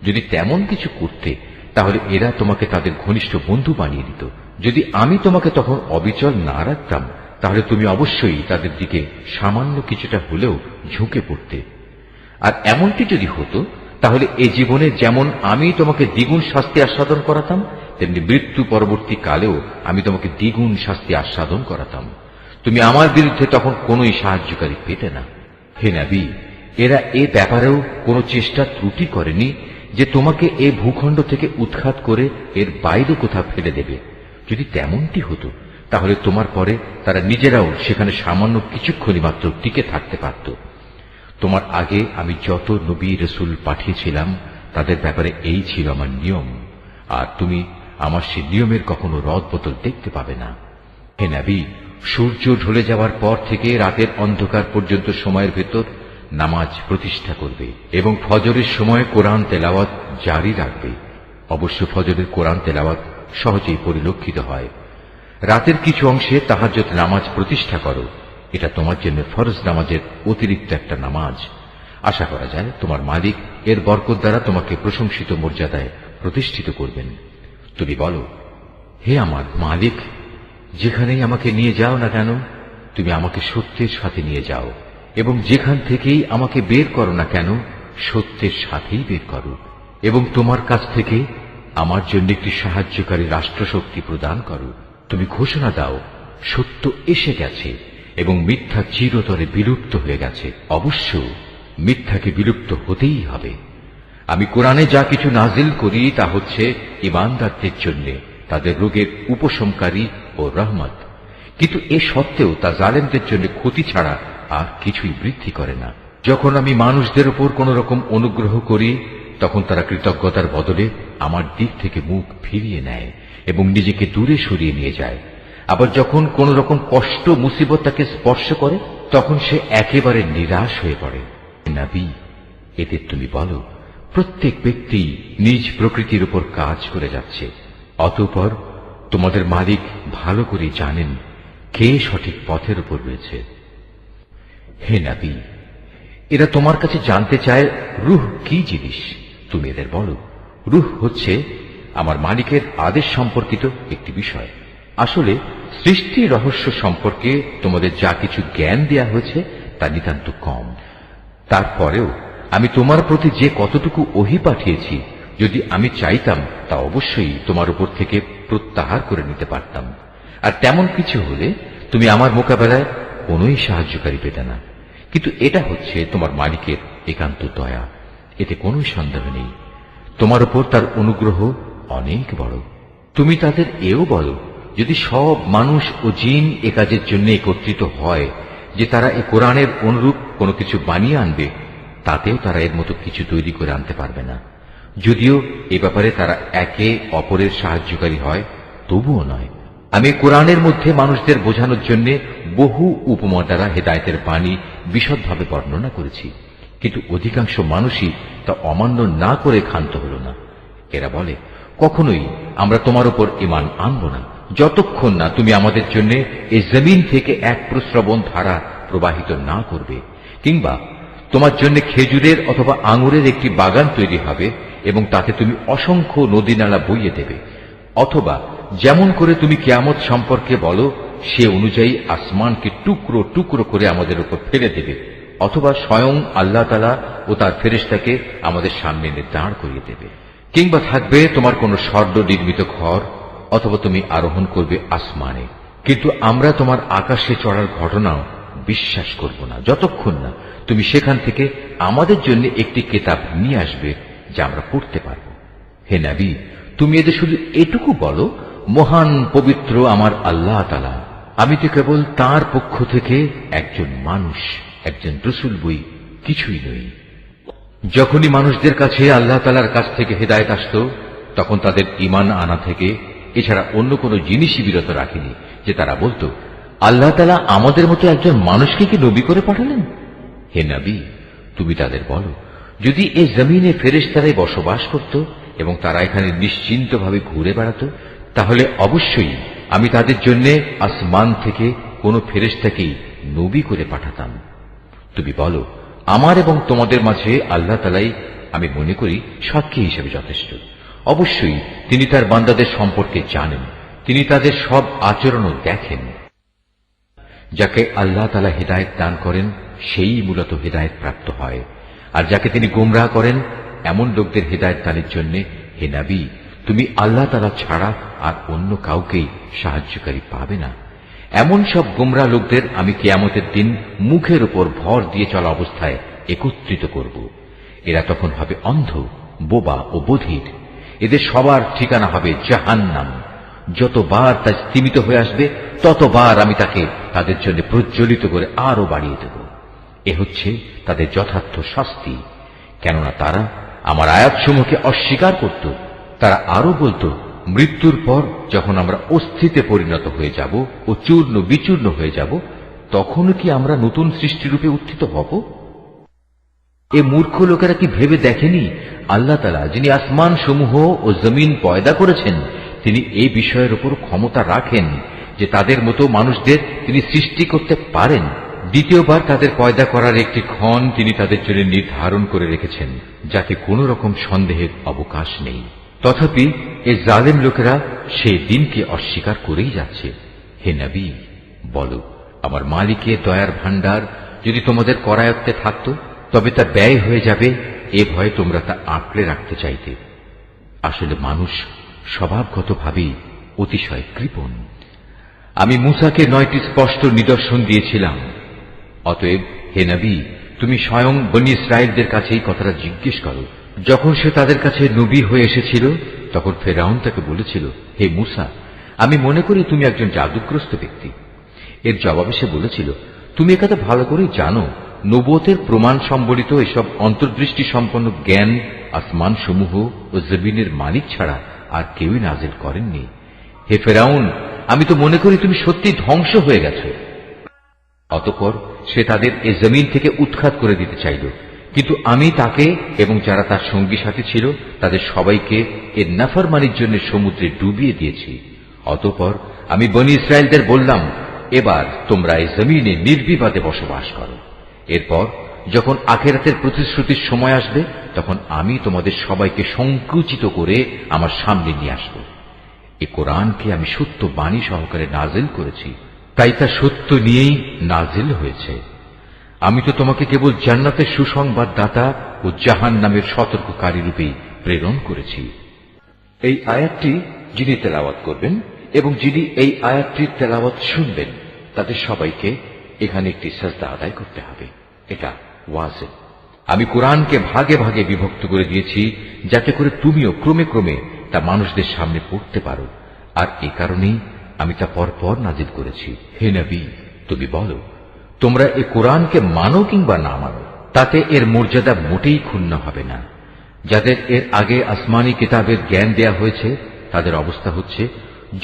যদি তেমন কিছু করতে তাহলে এরা তোমাকে তাদের ঘনিষ্ঠ বন্ধু বানিয়ে দিত। যদি আমি তোমাকে তখন অবিচল না রাখতাম তাহলে তুমি অবশ্যই তাদের দিকে সামান্য কিছুটা হলেও ঝুঁকে পড়তে। আর এমনটি যদি হতো তাহলে এ জীবনে যেমন আমি তোমাকে দ্বিগুণ শাস্তি আস্বাদন করাতাম, তেমনি মৃত্যু পরবর্তী কালেও আমি তোমাকে দ্বিগুণ শাস্তি আস্বাদন করাতাম। তুমি আমার বিরুদ্ধে তখন কোনোই সাহায্যকারী পেতে না। হে নবী, এরা এ ব্যাপারেও কোনো চেষ্টা ত্রুটি করেনি যে তোমাকে এ ভূখণ্ড থেকে উৎখাত করে এর বাইরে কোথাও ফেলে দেবে। যদি তেমনটি হতো তাহলে তোমার পরে তারা নিজেরাও সেখানে সামান্য কিছুক্ষণই মাত্র টিকে থাকতে পারত। তোমার আগে আমি যত নবী রসুল পাঠিয়েছিলাম তাদের ব্যাপারে এই ছিল আমার নিয়ম, আর তুমি আমার সে নিয়মের কখনো রদবদল দেখতে পাবে না। হে নবী, সূর্য ঢলে যাওয়ার পর থেকে রাতের অন্ধকার পর্যন্ত সময়ের ভেতর নামাজ প্রতিষ্ঠা করবে এবং ফজরের সময় কোরআন তেলাওয়াত জারি রাখবে। অবশ্য ফজরের কোরআন তেলাওয়াত সহজেই পরিলক্ষিত হয়। রাতের কিছু অংশে তাহাজ্জুদ নামাজ প্রতিষ্ঠা করো, এটা তোমার জন্য ফরজ নামাজের অতিরিক্ত একটা নামাজ। আশা করা যায় তোমার মালিক এর বরকত দ্বারা তোমাকে প্রশংসিত মর্যাদায় প্রতিষ্ঠিত করবেন। তুমি বলো, হে আমার মালিক, যেখানেই আমাকে নিয়ে যাও না কেন তুমি আমাকে সত্যের সাথে নিয়ে যাও, এবং যেখান থেকেই আমাকে বের করো না কেন সত্যের সাথেই বের করো, এবং তোমার কাছ থেকে আমার জন্য একটি সাহায্যকারী রাষ্ট্রশক্তি প্রদান করো। তুমি ঘোষণা দাও, সত্য এসে গেছে এবং মিথ্যা চিরতরে বিলুপ্ত হয়ে গেছে। অবশ্য মিথ্যাকে বিলুপ্ত হতেই হবে। আমি কোরআনে যা কিছু নাজিল করি তা হচ্ছে ঈমানদারদের জন্য তাদের রোগের উপশমকারী ও রহমত, কিন্তু এ সত্ত্বেও তা জালেমদের জন্য ক্ষতি ছাড়া আর কিছুই বৃদ্ধি করে না। যখন আমি মানুষদের উপর কোন রকম অনুগ্রহ করি তখন তারা কৃতজ্ঞতার বদলে আমার দিক থেকে মুখ ফিরিয়ে নেয় এবং নিজেকে দূরে সরিয়ে নিয়ে যায়। আবার যখন কোন রকম কষ্ট মুসিবত তাকে স্পর্শ করে তখন সে একেবারে নিরাশ হয়ে পড়ে। নবী, এতে তুমি বলো, প্রত্যেক ব্যক্তি নিজ প্রকৃতির উপর কাজ করে যাচ্ছে, অতঃপর তোমাদের মালিক ভালো করে জানেন কে সঠিক পথের উপর রয়েছে। হে নবী, এরা তোমার কাছে জানতে চায় রূহ কি জিনিস। তুমি এদের বলো, রূহ হচ্ছে আমার মালিকের আদেশ সম্পর্কিত একটি বিষয়। আসলে সৃষ্টি রহস্য সম্পর্কে তোমাদের যা কিছু জ্ঞান দেয়া হয়েছে তা নিতান্ত কম। তারপরেও আমি তোমার প্রতি যে কতটুকু ওহী পাঠিয়েছি, যদি আমি চাইতাম তা অবশ্যই তোমার উপর থেকে প্রত্যাহার করে নিতে পারতাম, আর তেমন কিছু হলে তুমি আমার মোকাবেলায় কোনই সাহায্যকারী পেতে না। কিন্তু এটা হচ্ছে তোমার মালিকের একান্ত দয়া, এতে কোন সন্দেহ নেই। তোমার উপর তার অনুগ্রহ অনেক বড়। তুমি তাদের এও বলো, যদি সব মানুষ ও জিন এ কাজের জন্য একত্রিত হয় যে তারা এ কোরআনের অনুরূপ কোনো কিছু বানিয়ে আনবে, তাতেও তারা এর মতো কিছু তৈরি করে আনতে পারবে না। যদিও এ ব্যাপারে তারা একে অপরের সাহায্যকারী হয়, তবুও নয়। আমি কোরআনের মধ্যে মানুষদের বোঝানোর জন্য বহু উপমা দ্বারা হেদায়েতের বাণী বিশদভাবে বর্ণনা করেছি, কিন্তু অধিকাংশ মানুষই তা অমান্য না করে ক্ষান্ত হল না। এরা বলে, কখনোই আমরা তোমার উপর ঈমান আনব না যতক্ষণ না তুমি আমাদের জন্য এই জমিন থেকে এক প্রস্রবণ ধারা প্রবাহিত না করবে, কিংবা তোমার জন্য খেজুরের অথবা আঙুরের একটি বাগান তৈরি হবে এবং তাতে তুমি অসংখ্য নদী নালা বইয়ে দেবে, অথবা যেমন করে তুমি কিয়ামত সম্পর্কে বলো সে অনুযায়ী আসমানকে টুকরো টুকরো করে আমাদের উপর ফেলে দেবে, অথবা স্বয়ং আল্লাহ তাআলা ও তার ফেরেশতাকে আমাদের সামনে এনে দাঁড় করিয়ে দেবে, কিংবা থাকবে তোমার কোন স্বর্ণ নির্মিত ঘর, অথবা তুমি আরোহণ করবে আসমানে। কিন্তু আমরা তোমার আকাশে চড়ার ঘটনাও বিশ্বাস করব না যতক্ষণ না তুমি সেখান থেকে আমাদের জন্য একটি কিতাব নিয়ে আসবে যা আমরা পড়তে পারব। হে নবী, তুমি এদের শুধু এটুকু বলো, মহান পবিত্র আমার আল্লাহ তাআলা, আমি তো কেবল তাঁর পক্ষ থেকে একজন মানুষ, একজন রাসূল বই কিছুই নই। যখনই মানুষদের কাছে আল্লাহ তাআলার কাছ থেকে হেদায়েত আসত তখন তাদের ঈমান আনা থেকে এছাড়া অন্য কোনো জিনিসই বিরত রাখেনি যে তারা বলতো, আল্লাহ তাআলা আমাদের মতো একজন মানুষকে কি নবী করে পাঠালেন? হে নবী, তুমি তাদের বলো, যদি এই জমিনে ফেরেশতারাই বসবাস করত এবং তারা এখানে নিশ্চিন্তভাবে ঘুরে বেড়াত, তাহলে অবশ্যই আমি তাদের জন্য আসমান থেকে কোন ফেরেশতাকেই নবী করে পাঠাতাম। তুমি বলো, আমার এবং তোমাদের মাঝে আল্লাহ তাআলাই আমি মনে করি সাক্ষী হিসেবে যথেষ্ট। অবশ্যই তিনি তার বান্দাদের সম্পর্কে জানেন, তিনি তাদের সব আচরণও দেখেন। যাকে আল্লাহ তাআলা হেদায়েত দান করেন সেই মূলত হেদায়েত প্রাপ্ত হয়, আর যাকে তিনি গোমরাহ করেন এমন লোকদের হেদায়েত দানের জন্য হে নবী, তুমি আল্লাহ তাআলা ছাড়া আর অন্য কাউকেই সাহায্যকারী পাবে না। এমন সব গোমরাহ লোকদের আমি কিয়ামতের দিন মুখের উপর ভর দিয়ে চলা অবস্থায় একত্রিত করব। এরা তখন হবে অন্ধ, বোবা ও বধির। এদের সবার ঠিকানা হবে জাহান্নাম। যতবার তা স্তিমিত হয়ে আসবে ততবার আমি তাকে তাদের জন্য প্রজ্বলিত করে আরো বাড়িয়ে দেব। এ হচ্ছে তাদের যথার্থ শাস্তি, কেননা তারা আমার আয়াতসমূহকে অস্বীকার করত। তারা আরো বলতো, মৃত্যুর পর যখন আমরা অস্থিতে পরিণত হয়ে যাব ও চূর্ণ বিচূর্ণ হয়ে যাব, তখনও কি আমরা নতুন সৃষ্টিরূপে উত্থিত হব? এ মূর্খ লোকেরা কি ভেবে দেখেনি আল্লাহ তাআলা, যিনি আসমান সমূহ ও জমিন পয়দা করেছেন, তিনি এই বিষয়ের উপর ক্ষমতা রাখেন যে তাদের মতো মানুষদের তিনি সৃষ্টি করতে পারেন। দ্বিতীয়বার তাদের পয়দা করার একটি ক্ষণ তিনি তাদের জন্য নির্ধারণ করে রেখেছেন, যাতে কোনো রকম সন্দেহের অবকাশ নেই। তথাপি এই জালেম লোকেরা সেই দিনকে অস্বীকার করেই যাচ্ছে। হে নবী, বলো, আমার মালিকের দয়ার ভাণ্ডার যদি তোমাদের করায়ত্তে থাকত, তবে তা ব্যয় হয়ে যাবে এ ভয়ে তোমরা তা আঁকড়ে রাখতে চাইতে। আসলে মানুষ স্বভাবগতভাবেই অতিশয় কৃপণ। আমি মূসাকে 9টি স্পষ্ট নিদর্শন দিয়েছিলাম। অতএব হে নবী, তুমি স্বয়ং বনী ইসরায়েলদের কাছে এই কথাটা জিজ্ঞেস করো। যখন সে তাদের কাছে নবী হয়ে এসেছিল, তখন ফেরাউন তাকে বলেছিল, হে মূসা, আমি মনে করি তুমি একজন জাদুগ্রস্ত ব্যক্তি। এর জবাবে সে বলেছিল, তুমি একথা ভালো করেই জানো, নবুয়তের প্রমাণ সম্বলিত এসব অন্তর্দৃষ্টি সম্পন্ন জ্ঞান আসমান সমূহ ও জমিনের মালিক ছাড়া আর কেউই নাজিল করেননি। হে ফেরাউন, আমি তো মনে করি তুমি সত্যি ধ্বংস হয়ে গেছ। অতঃপর সে তাদের এ জমিন থেকে উৎখাত করে দিতে চাইল, কিন্তু আমি তাকে এবং যারা তার সঙ্গী সাথী ছিল তাদের সবাইকে এর নাফরমানির জন্য সমুদ্রে ডুবিয়ে দিয়েছি। অতঃপর আমি বনী ইসরায়েলদের বললাম, এবার তোমরা এই জমিনে নির্বিবাদে বসবাস করো। এরপর যখন আখিরাতের প্রতিশ্রুতির সময় আসবে, তখন আমি তোমাদের সবাইকে সংকুচিত করে আমার সামনে নিয়ে আসব। এ কোরআনকে আমি সত্য বাণী সহকারে নাজিল করেছি, তাই তা সত্য নিয়েই নাজিল হয়েছে। আমি তো তোমাকে কেবল জান্নাতের সুসংবাদদাতা ও জাহান্নামের সতর্ককারী রূপেই প্রেরণ করেছি। এই আয়াতটি যিনি তেলাওয়াত করবেন এবং যিনি এই আয়াতটির তেলাওয়াত শুনবেন, তাদের সবাইকে এখানে একটি সাজদা আদায় করতে হবে। এটা ওয়াজিব। আমি কোরআনকে ভাগে ভাগে বিভক্ত করে দিয়েছি, যাতে করে তুমিও ক্রমে ক্রমে তা মানুষদের সামনে পড়তে পারো, আর এ কারণেই আমি তা পরপর নাজিল করেছি। হে নবী, তুমি বলো, তোমরা এ কোরআনকে মানো কিংবা না মানো, তাতে এর মর্যাদা মোটেই ক্ষুণ্ণ হবে না। যাদের এর আগে আসমানি কিতাবের জ্ঞান দেয়া হয়েছে, তাদের অবস্থা হচ্ছে,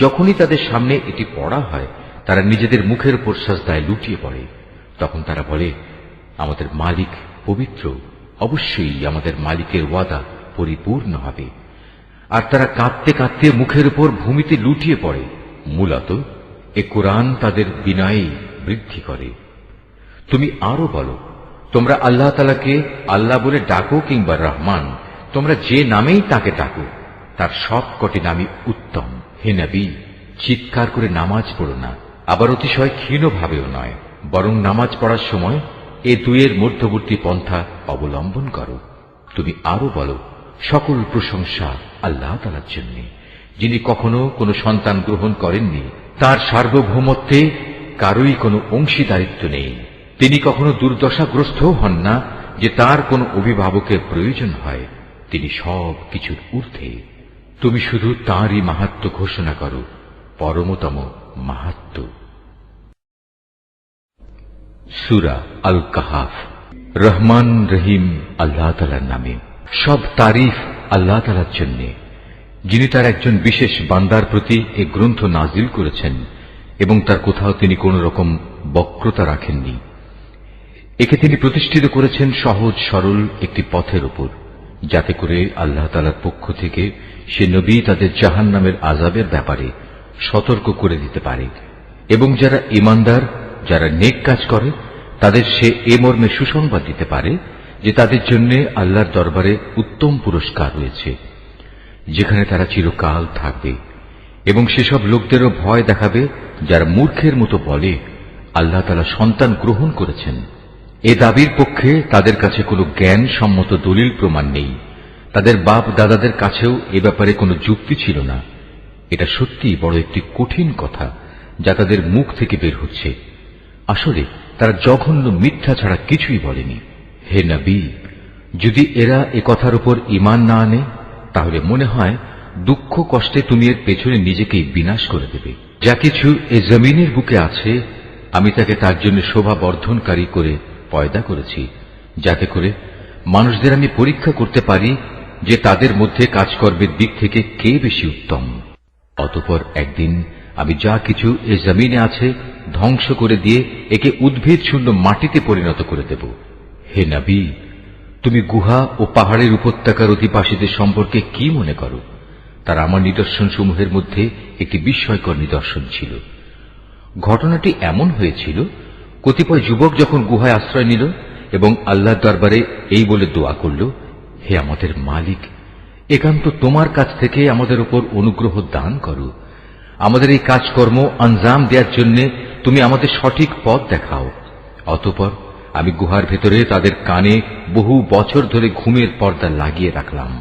যখনই তাদের সামনে এটি পড়া হয়, তারা নিজেদের মুখের উপর সাজদায় লুটিয়ে পড়ে। তখন তারা বলে, আমাদের মালিক পবিত্র, অবশ্যই আমাদের মালিকের ওয়াদা পরিপূর্ণ হবে। আর তারা কাঁদতে কাঁদতে মুখের উপর ভূমিতে লুটিয়ে পড়ে। মূলত এ কোরআন তাদের বিনয়ে বৃদ্ধি করে। তুমি আরো বলো, তোমরা আল্লাহ তাআলাকে আল্লাহ বলে ডাকো কিংবা রহমান, তোমরা যে নামেই তাকে ডাকো, তার সবকটি নামই উত্তম। হে নবী, চিৎকার করে নামাজ পড়ো না, আবার অতিশয় ক্ষীণভাবেও নয়, বরং নামাজ পড়ার সময় এ দুয়ের মধ্যবর্তী পন্থা অবলম্বন করো। তুমি আরো বলো, সকল প্রশংসা আল্লাহ তাআলার জন্য, যিনি কখনো কোনো সন্তান গ্রহণ করেননি, তার সার্বভৌমত্বে কারোই কোনো অংশীদারিত্ব নেই। তিনি কখনো দুর্দশাগ্রস্তও হন না যে তার কোনো অভিভাবকের প্রয়োজন হয়। তিনি সব কিছুর ঊর্ধ্বে। তুমি শুধু তাঁরই মাহাত্ম্য ঘোষণা করো, পরমতম মাহাত্ম্য। সূরা আল কাহাফ। রহমান রহিম আল্লাহ তাআলার নামে। সব তারিফ আল্লাহ তাআলার জন্য, যিনি তার একজন বিশেষ বান্দার প্রতি এ গ্রন্থ নাজিল করেছেন এবং তার কোথাও তিনি কোন রকম বক্রতা রাখেননি। একে তিনি প্রতিষ্ঠিত করেছেন সহজ সরল একটি পথের উপর, যাতে করে আল্লাহ তাআলার পক্ষ থেকে সে নবী তাদের জাহান্নামের আযাবের ব্যাপারে সতর্ক করে দিতে পারে, এবং যারা ঈমানদার, যারা নেক কাজ করে, তাদের সে এ মর্মে সুসংবাদ দিতে পারে যে তাদের জন্য আল্লাহর দরবারে উত্তম পুরস্কার রয়েছে, যেখানে তারা চিরকাল থাকবে। এবং সেসব লোকদেরও ভয় দেখাবে যারা মূর্খের মতো বলে, আল্লাহ তাআলা সন্তান গ্রহণ করেছেন। এ দাবির পক্ষে তাদের কাছে কোনো জ্ঞান সম্মত দলিল প্রমাণ নেই। তাদের বাপ দাদাদের কাছেও এ ব্যাপারে কোনো যুক্তি ছিল না। এটা সত্যিই বড় একটি কঠিন কথা যা তাদের মুখ থেকে বের হচ্ছে। আসলে তারা জঘন্য মিথ্যা ছাড়া কিছুই বলেনি। হে নবী, যদি এরা এ কথার উপর ঈমান না আনে, তাহলে মনে হয় দুঃখ কষ্টে তুমি এর পেছনে নিজেকেই বিনাশ করে দেবে। যা কিছু এ জমিনের বুকে আছে আমি তাকে তার জন্য শোভা বর্ধনকারী করে পয়দা করেছি, যাতে করে মানুষদের আমি পরীক্ষা করতে পারি যে তাদের মধ্যে কাজকর্মের দিক থেকে কে বেশি উত্তম। অতঃপর একদিন আমি যা কিছু এ জমিনে আছে ধ্বংস করে দিয়ে একে উদ্ভিদ শূন্য মাটিতে পরিণত করে দেব। হে নবী, তুমি গুহা ও পাহাড়ের উপত্যকার অধিবাসীদের সম্পর্কে কি মনে করো? তারা আমার নিদর্শন সমূহের মধ্যে একটি বিস্ময়কর নিদর্শন ছিল। ঘটনাটি এমন হয়েছিল, কতিপয় যুবক যখন গুহায় আশ্রয় নিল এবং আল্লাহর দরবারে এই বলে দোয়া করল, হে আমাদের মালিক, একান্ত তোমার কাছ থেকে আমাদের উপর অনুগ্রহ দান করো। আমাদের এই কাজকর্ম আঞ্জাম দেওয়ার জন্য তুমি আমাদের সঠিক পথ দেখাও। অতঃপর আমি গুহার ভেতরে তাদের কানে বহু বছর ধরে ঘুমের পর্দা লাগিয়ে রাখলাম।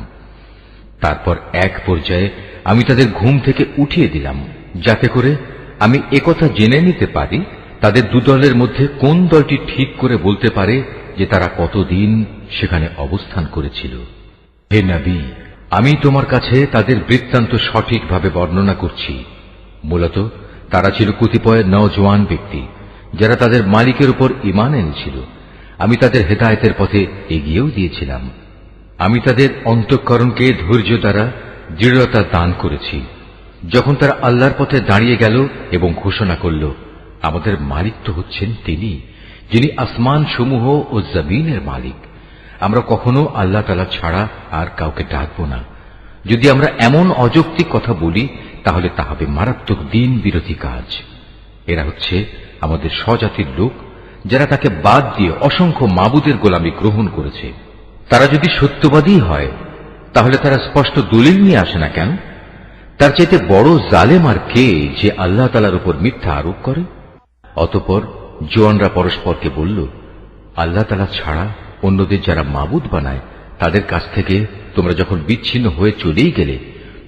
তারপর এক পর্যায়ে আমি তাদের ঘুম থেকে উঠিয়ে দিলাম, যাতে করে আমি একথা জেনে নিতে পারি তাদের দুদলের মধ্যে কোন দলটি ঠিক করে বলতে পারে যে তারা কতদিন সেখানে অবস্থান করেছিল। হে নবী, আমি তোমার কাছে তাদের বৃত্তান্ত সঠিকভাবে বর্ণনা করছি। মূলত তারা ছিল কতিপয় নওজোয়ান ব্যক্তি, যারা তাদের মালিকের উপর ঈমান এনেছিল। আমি তাদের হেদায়েতের পথে এগিয়েও দিয়েছিলাম। আমি তাদের অন্তঃকরণকে ধৈর্য দ্বারা দৃঢ়তা দান করেছি। যখন তারা আল্লাহর পথে দাঁড়িয়ে গেল এবং ঘোষণা করল, আমাদের মালিক তো হচ্ছেন তিনি, যিনি আসমান সমূহ ও জমিনের মালিক। আমরা কখনো আল্লাহ তাআলা ছাড়া আর কাউকে ডাকব না। যদি আমরা এমন অযৌক্তিক কথা বলি তাহলে তা হবে মারাত্মক দিন বিরোধী কাজ। এরা হচ্ছে আমাদের স্বজাতির লোক, যারা তাকে বাদ দিয়ে অসংখ্য মাবুদের গোলামি গ্রহণ করেছে। তারা যদি সত্যবাদী হয় তাহলে তারা স্পষ্ট দলিল নিয়ে আসে না কেন? তার চাইতে বড় জালেম আর কে যে আল্লাহ তাআলার উপর মিথ্যা আরোপ করে? অতঃপর জোয়ানরা পরস্পরকে বলল, আল্লাহ তাআলা ছাড়া অন্যদের যারা মাবুদ বানায় তাদের কাছ থেকে তোমরা যখন বিচ্ছিন্ন হয়ে চলেই গেলে,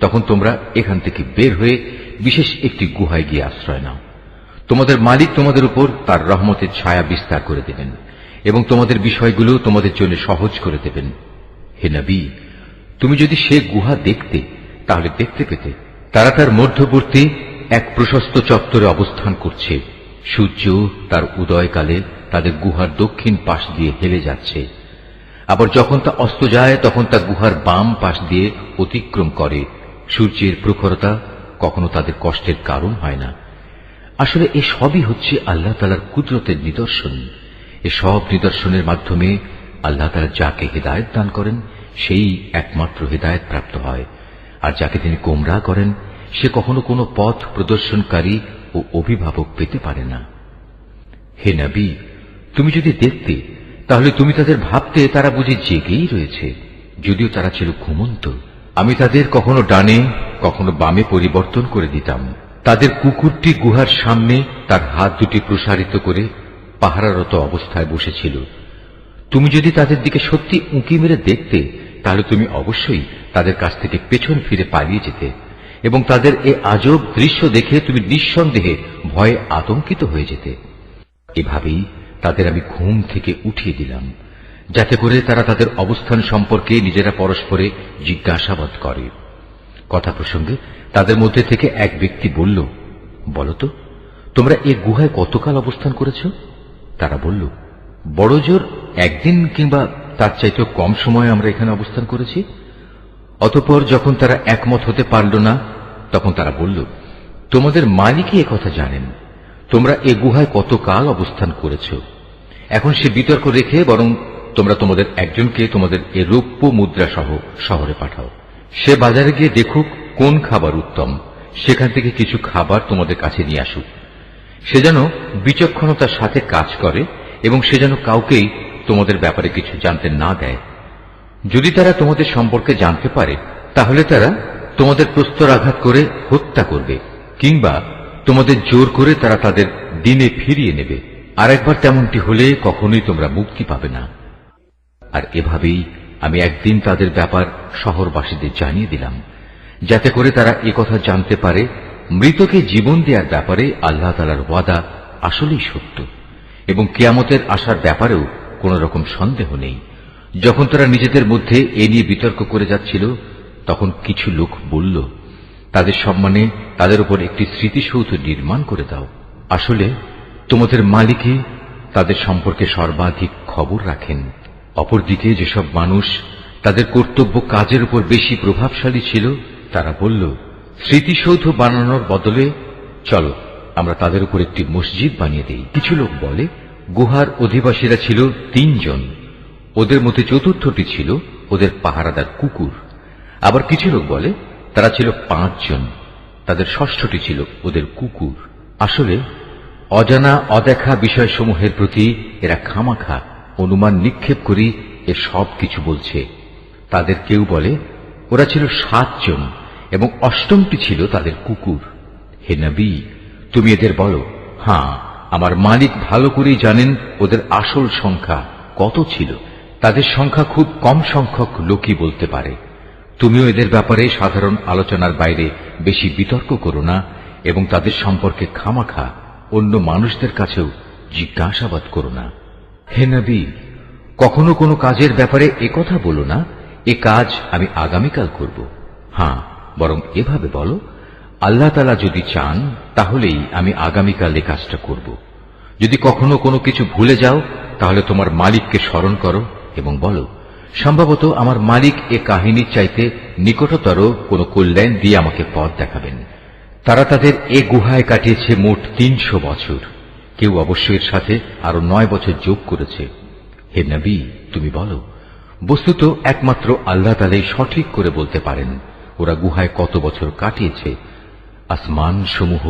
তখন তোমরা এখান থেকে বের হয়ে বিশেষ একটি গুহায় গিয়ে আশ্রয় নাও। তোমাদের মালিক তোমাদের উপর তার রহমতের ছায়া বিস্তার করে দেবেন এবং তোমাদের বিষয়গুলো তোমাদের জন্য সহজ করে দেবেন। হে নবী, তুমি যদি সে গুহা দেখতে তাহলে দেখতে পেতে তারা তার মধ্যবর্তী এক প্রশস্ত চত্বরে অবস্থান করছে। সূর্য তার উদয়কালে তাদের গুহার দক্ষিণ পাশ দিয়ে হেলে যাচ্ছে, আবার যখন তা অস্ত যায় তখন তা গুহার বাম পাশ দিয়ে অতিক্রম করে। সূর্যের প্রখরতা কখনো তাদের কষ্টের কারণ হয় না। আসলে এ সবই হচ্ছে আল্লাহ তাআলার কুদরতের নিদর্শন। এসব নিদর্শনের মাধ্যমে আল্লাহ তাআলা যাকে হিদায়াত দান করেন সেই একমাত্র হিদায়াত প্রাপ্ত হয়, আর যাকে তিনি গোমরাহ করেন সে কখনো কোনো পথ প্রদর্শনকারী ও অভিভাবক পেতে পারে না। হে নবী, তুমি যদি দেখতে তাহলে তুমি তাদের ভাবতে তারা বুঝি জেগেই রয়েছে, যদিও তারা ছিল ঘুমন্ত। আমি তাদের কখনো ডানে কখনো বামে পরিবর্তন করে দিতাম। তাদের কুকুরটি গুহার সামনে তার হাত দুটি প্রসারিত করে পাহারারত অবস্থায় বসেছিল। তুমি যদি তাদের দিকে সত্যি উঁকি মেরে দেখতে তাহলে তুমি অবশ্যই তাদের কাছ থেকে পেছন ফিরে পালিয়ে যেতে এবং তাদের এ আজব দৃশ্য দেখে তুমি নিঃসন্দেহে ভয়ে আতঙ্কিত হয়ে যেতে। এভাবেই তাদের আমি ঘুম থেকে উঠিয়ে দিলাম, যাতে করে তারা তাদের অবস্থান সম্পর্কে নিজেরা পরস্পরে জিজ্ঞাসাবাদ করে। কথা প্রসঙ্গে তাদের মধ্যে থেকে এক ব্যক্তি বলল, বলতো তোমরা এ গুহায় কতকাল অবস্থান করেছ? তারা বলল, বড় জোর একদিন কিংবা তার চাইতেও কম সময় আমরা এখানে অবস্থান করেছি। অতঃপর যখন তারা একমত হতে পারল না তখন তারা বলল, তোমাদের মালিকই একথা জানেন তোমরা এ গুহায় কতকাল অবস্থান করেছ। এখন সে বিতর্ক রেখে বরং তোমরা তোমাদের একজনকে তোমাদের এ রৌপ্য মুদ্রা সহ শহরে পাঠাও। সে বাজারে গিয়ে দেখুক কোন খাবার উত্তম, সেখান থেকে কিছু খাবার তোমাদের কাছে নিয়ে আসুক। সে যেন বিচক্ষণতার সাথে কাজ করে এবং সে যেন কাউকেই তোমাদের ব্যাপারে কিছু জানতে না দেয়। যদি তারা তোমাদের সম্পর্কে জানতে পারে তাহলে তারা তোমাদের প্রস্তরাঘাত করে হত্যা করবে, কিংবা তোমাদের জোর করে তারা তাদের দিনে ফিরিয়ে নেবে। আর একবার তেমনটি হলে কখনোই তোমরা মুক্তি পাবে না। আর এভাবেই আমি একদিন তাদের ব্যাপার শহরবাসীদের জানিয়ে দিলাম, যাতে করে তারা একথা জানতে পারে মৃতকে জীবন দেওয়ার ব্যাপারে আল্লাহ তাআলার ওয়াদা আসলেই সত্য এবং কিয়ামতের আসার ব্যাপারেও কোন রকম সন্দেহ নেই। যখন তারা নিজেদের মধ্যে এ নিয়ে বিতর্ক করে যাচ্ছিল তখন কিছু লোক বলল, তাদের সম্মানে তাদের উপর একটি স্মৃতিসৌধ নির্মাণ করে দাও। আসলে তোমাদের মালিকই তাদের সম্পর্কে সর্বাধিক খবর রাখেন। অপরদিকে যেসব মানুষ তাদের কর্তব্য কাজের উপর বেশি প্রভাবশালী ছিল, তারা বলল, স্মৃতিসৌধ বানানোর বদলে চলো আমরা তাদের উপর একটি মসজিদ বানিয়ে দেই। কিছু লোক বলে, গুহার অধিবাসীরা ছিল 3 জন, ওদের মধ্যে চতুর্থটি ছিল ওদের পাহারাদার কুকুর। আবার কিছু লোক বলে তারা ছিল 5 জন, তাদের ষষ্ঠটি ছিল ওদের কুকুর। আসলে অজানা অদেখা বিষয়সমূহের প্রতি এরা খামাখা অনুমান নিক্ষেপ করি এ সব কিছু বলছে। তাদের কেউ বলে ওরা ছিল 7 জন এবং অষ্টমটি ছিল তাদের কুকুর। হে নবী, তুমি এদের বলো, হ্যাঁ, আমার মালিক ভালো করেই জানেন ওদের আসল সংখ্যা কত ছিল। তাদের সংখ্যা খুব কম সংখ্যক লোকই বলতে পারে। তুমিও এদের ব্যাপারে সাধারণ আলোচনার বাইরে বেশি বিতর্ক করো না এবং তাদের সম্পর্কে খামাখা অন্য মানুষদের কাছেও জিজ্ঞাসাবাদ করো না। হে নবী, কখনো কোনো কাজের ব্যাপারে একথা বলো না, এ কাজ আমি আগামীকাল করব। হ্যাঁ, বরং এভাবে বলো, আল্লাহ তাআলা যদি চান তাহলেই আমি আগামীকাল এ কাজটা করব। যদি কখনো কোনো কিছু ভুলে যাও তাহলে তোমার মালিককে স্মরণ করো এবং বলো, সম্ভবত আমার মালিক এ কাহিনীর চাইতে নিকটতর কোনো কল্যাণ দিয়ে আমাকে পথ দেখাবেন। তারা তাদের এ গুহায় কাটিয়েছে মোট 300 বছর। কেউ অবশ্য এর সাথে আরো 9 বছর যোগ করেছে। হে নবী, তুমি বলো, বস্তুত একমাত্র আল্লাহ তাআলাই সঠিক করে বলতে পারেন ওরা গুহায় কত বছর কাটিয়েছে। আসমান সমূহ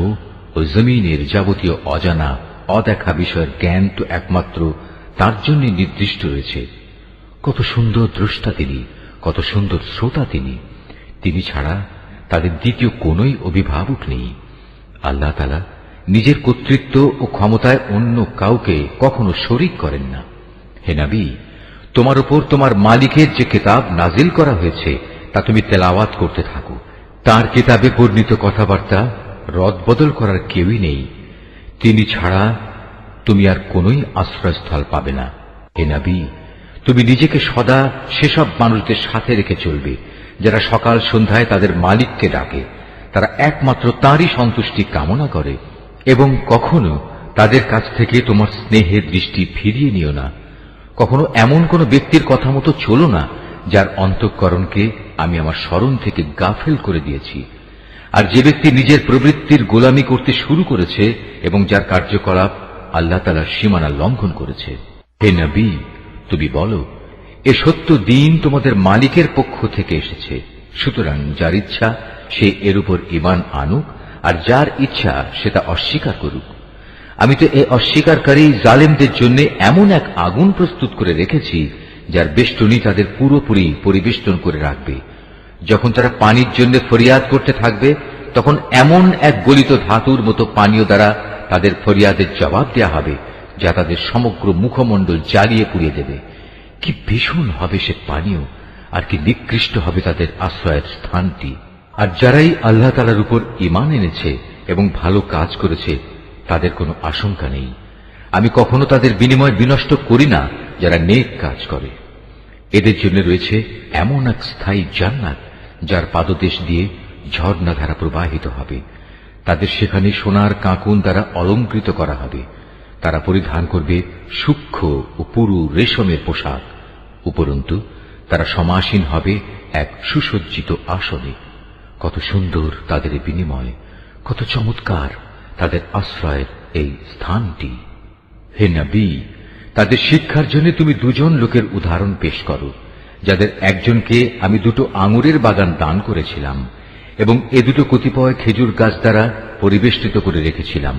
ও জমিনের যাবতীয় অজানা অদেখা বিষয়ের জ্ঞান তো একমাত্র তার জন্য নির্দিষ্ট রয়েছে। কত সুন্দর দ্রষ্টা তিনি, কত সুন্দর শ্রোতা তিনি। তিনি ছাড়া তাদের দ্বিতীয় কোনই অভিভাবক নেই। আল্লাহ তাআলা নিজের কর্তৃত্ব ও ক্ষমতায় অন্য কাউকে কখনো শরীক করেন না। হে নবী, তোমার উপর তোমার মালিকের যে কিতাব নাজিল করা হয়েছে তা তুমি তেলাওয়াত করতে থাকো। তার কিতাবে বর্ণিত কথাবার্তা রদবদল করার কেউই নেই। তিনি ছাড়া তুমি আর কোনই আশ্রয়স্থল পাবে না। হে নবী, তুমি নিজেকে সদা সেসব মানুষদের সাথে রেখে চলবে যারা সকাল সন্ধ্যায় তাদের মালিককে ডাকে। তারা একমাত্র তাঁরই সন্তুষ্টি কামনা করে এবং কখনো তাদের কাছ থেকে তোমার স্নেহের দৃষ্টি ফিরিয়ে নিও না। কখনো এমন কোন ব্যক্তির কথা মতো চলো না যার অন্তঃকরণকে আমি আমার স্মরণ থেকে গাফেল করে দিয়েছি। আর যে ব্যক্তি নিজের প্রবৃত্তির গোলামি করতে শুরু করেছে এবং যার কার্যকলাপ আল্লাহ তাআলার সীমানা লঙ্ঘন করেছে। হে নবী, তুমি বলো, এ সত্য দিন তোমাদের মালিকের পক্ষ থেকে এসেছে। সুতরাং যার ইচ্ছা সে এর উপর ঈমান আনুক, আর যার ইচ্ছা সে তা অস্বীকার করুক। আমি তো এ অস্বীকারী জালেমদের জন্য এমন এক আগুন প্রস্তুত করে রেখেছি যার বেষ্টনী তাদের পুরোপুরি পরিবেষ্টন করে রাখবে। যখন তারা পানির জন্য ফরিয়াদ করতে থাকবে তখন এমন এক গলিত ধাতুর মতো পানীয় দ্বারা তাদের ফরিয়াদের জবাব দেয়া হবে যা তাদের সমগ্র মুখমণ্ডল জ্বালিয়ে পুড়িয়ে দেবে। কি ভীষণ হবে সে পানীয়, আর কি নিকৃষ্ট হবে তাদের আশ্রয়ের স্থানটি। আর যারাই আল্লাহ তাআলার উপর ঈমান এনেছে এবং ভালো কাজ করেছে তাদের কোনো আশঙ্কা নেই। আমি কখনো তাদের বিনিময় বিনষ্ট করি না যারা নেক কাজ করে। এদের জন্য রয়েছে এমন এক স্থায়ী জান্নাত যার পাদদেশ দিয়ে ঝর্ণাধারা প্রবাহিত হবে। তাদের সেখানে সোনার কাঁকুন দ্বারা অলঙ্কৃত করা হবে। তারা পরিধান করবে সূক্ষ্ম ও পুরু রেশমের পোশাক। উপরন্তু তারা সমাসীন হবে এক সুসজ্জিত আসনে। কত সুন্দর তাদের বিনিময়, কত চমৎকার তাদের আশ্রয়ের এই স্থানটি। হে নবী, তাদের শিক্ষার জন্য তুমি 2 জন লোকের উদাহরণ পেশ করো, যাদের একজনকে আমি 2টো আঙুরের বাগান দান করেছিলাম এবং এ 2টো কতিপয় খেজুর গাছ দ্বারা পরিবেষ্টিত করে রেখেছিলাম।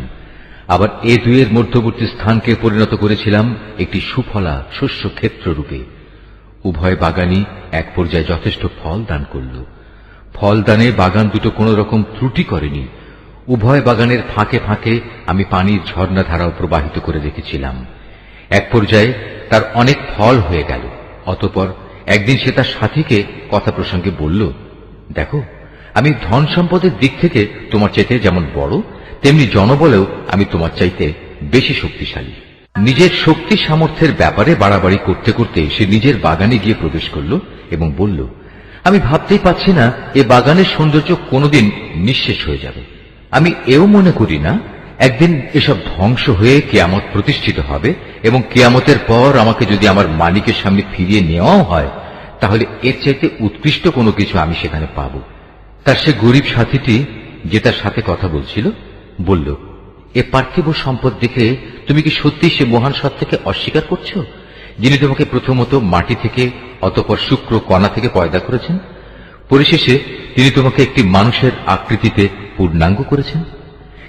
আবার এ 2-এর মধ্যবর্তী স্থানকে পরিণত করেছিলাম একটি সুফলা শস্য ক্ষেত্র রূপে। উভয় বাগানই এক পর্যায়ে যথেষ্ট ফল দান করল। ফল দানে বাগান 2টো কোন রকম ত্রুটি করেনি। উভয় বাগানের ফাঁকে ফাঁকে আমি পানির ঝর্ণাধারাও প্রবাহিত করে রেখেছিলাম। এক পর্যায়ে তার অনেক ফল হয়ে গেল। অতঃপর একদিন সে তার সাথীকে কথা প্রসঙ্গে বলল, দেখো, আমি ধন সম্পদের দিক থেকে তোমার চাইতে যেমন বড়, তেমনি জনবলেও আমি তোমার চাইতে বেশি শক্তিশালী। নিজের শক্তি সামর্থ্যের ব্যাপারে বাড়াবাড়ি করতে করতে সে নিজের বাগানে গিয়ে প্রবেশ করল এবং বলল, আমি ভাবতেই পাচ্ছি না এ বাগানের সৌন্দর্য কোনোদিন নিঃশেষ হয়ে যাবে। আমি এও মনে করি না একদিন এসব ধ্বংস হয়ে কিয়ামত প্রতিষ্ঠিত হবে এবং কিয়ামতের পর আমাকে যদি আমার মালিকের সামনে ফিরিয়ে নেওয়াও হয়, তাহলে এর চাইতে উৎকৃষ্ট কোনো কিছু আমি সেখানে পাব। তার সে গরিব সাথীটি যে তার সাথে কথা বলছিল বলল, এ পার্থিব সম্পদ দেখে তুমি কি সত্যি সে মহান সত্তাকে অস্বীকার করছো, যিনি তোমাকে প্রথমত মাটি থেকে অতঃপর শুক্র কণা থেকে পয়দা করেছেন, পরিশেষে তিনি তোমাকে একটি মানুষের আকৃতিতে পূর্ণাঙ্গ করেছেন?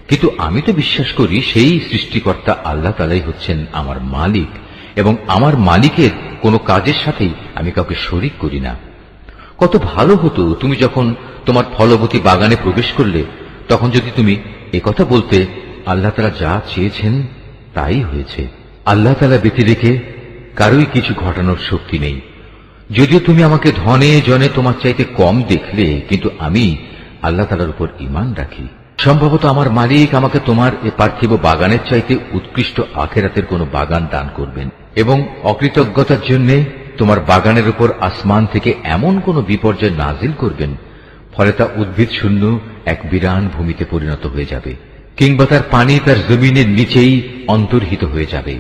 কিন্তু আমি তো বিশ্বাস করি সেই সৃষ্টিকর্তা আল্লাহ তাআলাই হচ্ছেন আমার মালিক, এবং আমার মালিকের কোনো কাজের সাথেই আমি কাউকে শরীক করি না। কত ভালো হতো তুমি যখন তোমার ফলবতী বাগানে প্রবেশ করলে তখন যদি তুমি একথা বলতে, আল্লাহ তাআলা যা চেয়েছেন তাই হয়েছে। আল্লাহ তাআলা ব্যতী রেখে কারোই কিছু ঘটানোর শক্তি নেই। যদিও তুমি আমাকে ধনে জনে তোমার চাইতে কম দেখলে, কিন্তু আমি আল্লাহ তাআলার উপর ঈমান রাখি। সম্ভবত আমার মালিক আমাকে তোমার এ পার্থিব বাগানের চাইতে উৎকৃষ্ট আখিরাতের কোনো বাগান দান করবেন, এবং অকৃতজ্ঞতার জন্য তোমার বাগানের উপর আসমান থেকে এমন কোন বিপর্যয় নাজিল করবেন, ফলে তা উদ্ভিদ শূন্য এক বিরান ভূমিতে পরিণত হয়ে যাবে, কিংবা তার পানি তার জমিনের নিচেই অন্তর্হিত হয়ে যাবে।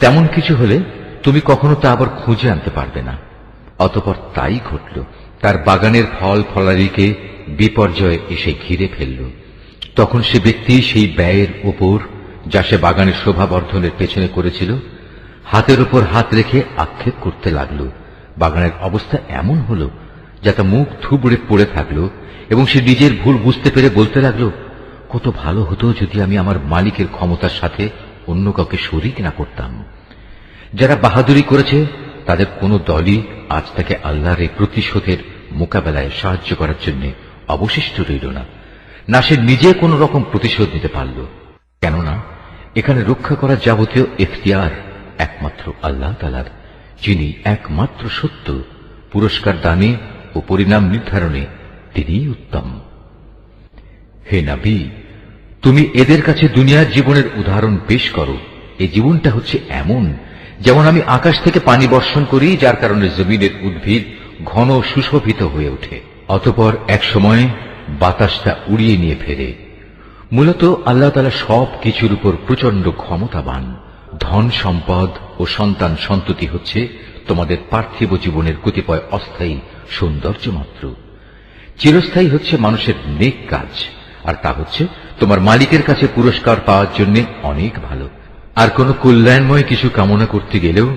তেমন কিছু হলে তুমি কখনো তা আবার খুঁজে আনতে পারবে না। অতঃপর তাই ঘটল, তার বাগানের ফল ফলারিকে বিপর্যয় এসে ঘিরে ফেলল। তখন সে ব্যক্তি সেই ব্যয়ের উপর যা সে বাগানের শোভাবর্ধনের পেছনে করেছিল হাতের উপর হাত রেখে আক্ষেপ করতে লাগল। বাগানের অবস্থা এমন হল যাতে মুখ থুবড়ে পড়ে থাকল, এবং সে নিজের ভুল বুঝতে পেরে বলতে লাগল, কত ভালো হতো যদি আমি আমার মালিকের ক্ষমতার সাথে অন্য কাউকে শরীক না করতাম। যারা বাহাদুরি করেছে তাদের কোন দলই আজ তাকে আল্লাহর এই প্রতিশোধের মোকাবেলায় সাহায্য করার জন্য অবশিষ্ট রইল না, না সে নিজে কোন রকম প্রতিশোধ নিতে পারল। কেননা এখানে রক্ষা করার যাবতীয় এখতিয়ার একমাত্র আল্লাহ তাআলার, যিনি একমাত্র সত্য, পুরস্কার দানে ও পরিণাম নির্ধারণে তিনিই উত্তম। হে নবী, তুমি এদের কাছে দুনিয়ার জীবনের উদাহরণ পেশ করো। এই জীবনটা হচ্ছে এমন যেমন আমি আকাশ থেকে পানি বর্ষণ করি, যার কারণে জমিনের উদ্ভিদ ঘন সুশোভিত হয়ে ওঠে, অতঃপর এক সময় বাতাসটা উড়িয়ে নিয়ে ফেরে। মূলত আল্লাহ তাআলা সব কিছুর উপর প্রচন্ড ক্ষমতাবান। ধন সম্পদ ও সন্তান সন্ততি হচ্ছে তোমাদের পার্থিব জীবনের কতিপয় অস্থায়ী সৌন্দর্য মাত্র। চিরস্থায়ী হচ্ছে মানুষের নেক কাজ, আর তা হচ্ছে তোমার মালিকের কাছে পুরস্কার পাওয়ার জন্য অনেক ভালো। আর কোন কল্যাণময় কিছু কামনা করতে গেলেও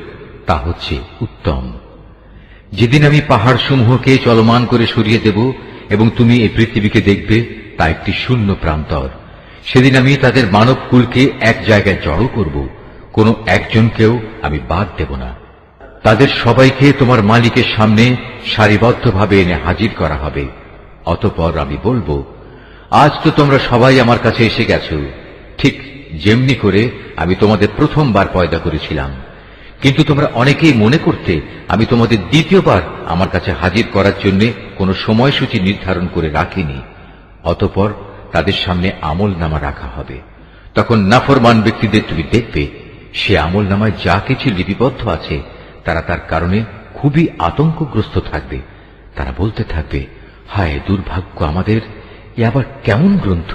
তা হচ্ছে উত্তম। যেদিন আমি পাহাড় সমূহকে চলমান করে সরিয়ে দেব এবং তুমি এই পৃথিবীকে দেখবে তা একটি শূন্য প্রান্তর, সেদিন আমি তাদের মানব কুলকে এক জায়গায় জড়ো করব, কোন একজনকেও আমি বাদ দেব না। তাদের সবাইকে তোমার মালিকের সামনে সারিবদ্ধভাবে এনে হাজির করা হবে। অতঃপর আমি বলবো, আজ তো তোমরা সবাই আমার কাছে এসে গেছো, ঠিক যেমনি করে আমি তোমাদের প্রথমবার পয়দা করেছিলাম, কিন্তু তোমরা অনেকেই মনে করতে আমি তোমাদের দ্বিতীয়বার আমার কাছে হাজির করার জন্য কোনো সময়সূচি নির্ধারণ করে রাখিনি। অতঃপর তাদের সামনে আমলনামা রাখা হবে। তখন নাফরমান ব্যক্তিদের তুমি দেখবে সে আমলনামায় যা কিছু লিপিবদ্ধ আছে তারা তার কারণে খুবই আতঙ্কগ্রস্ত থাকবে। তারা বলতে থাকবে, হায় দুর্ভাগ্য আমাদের, এ আবার কেমন গ্রন্থ!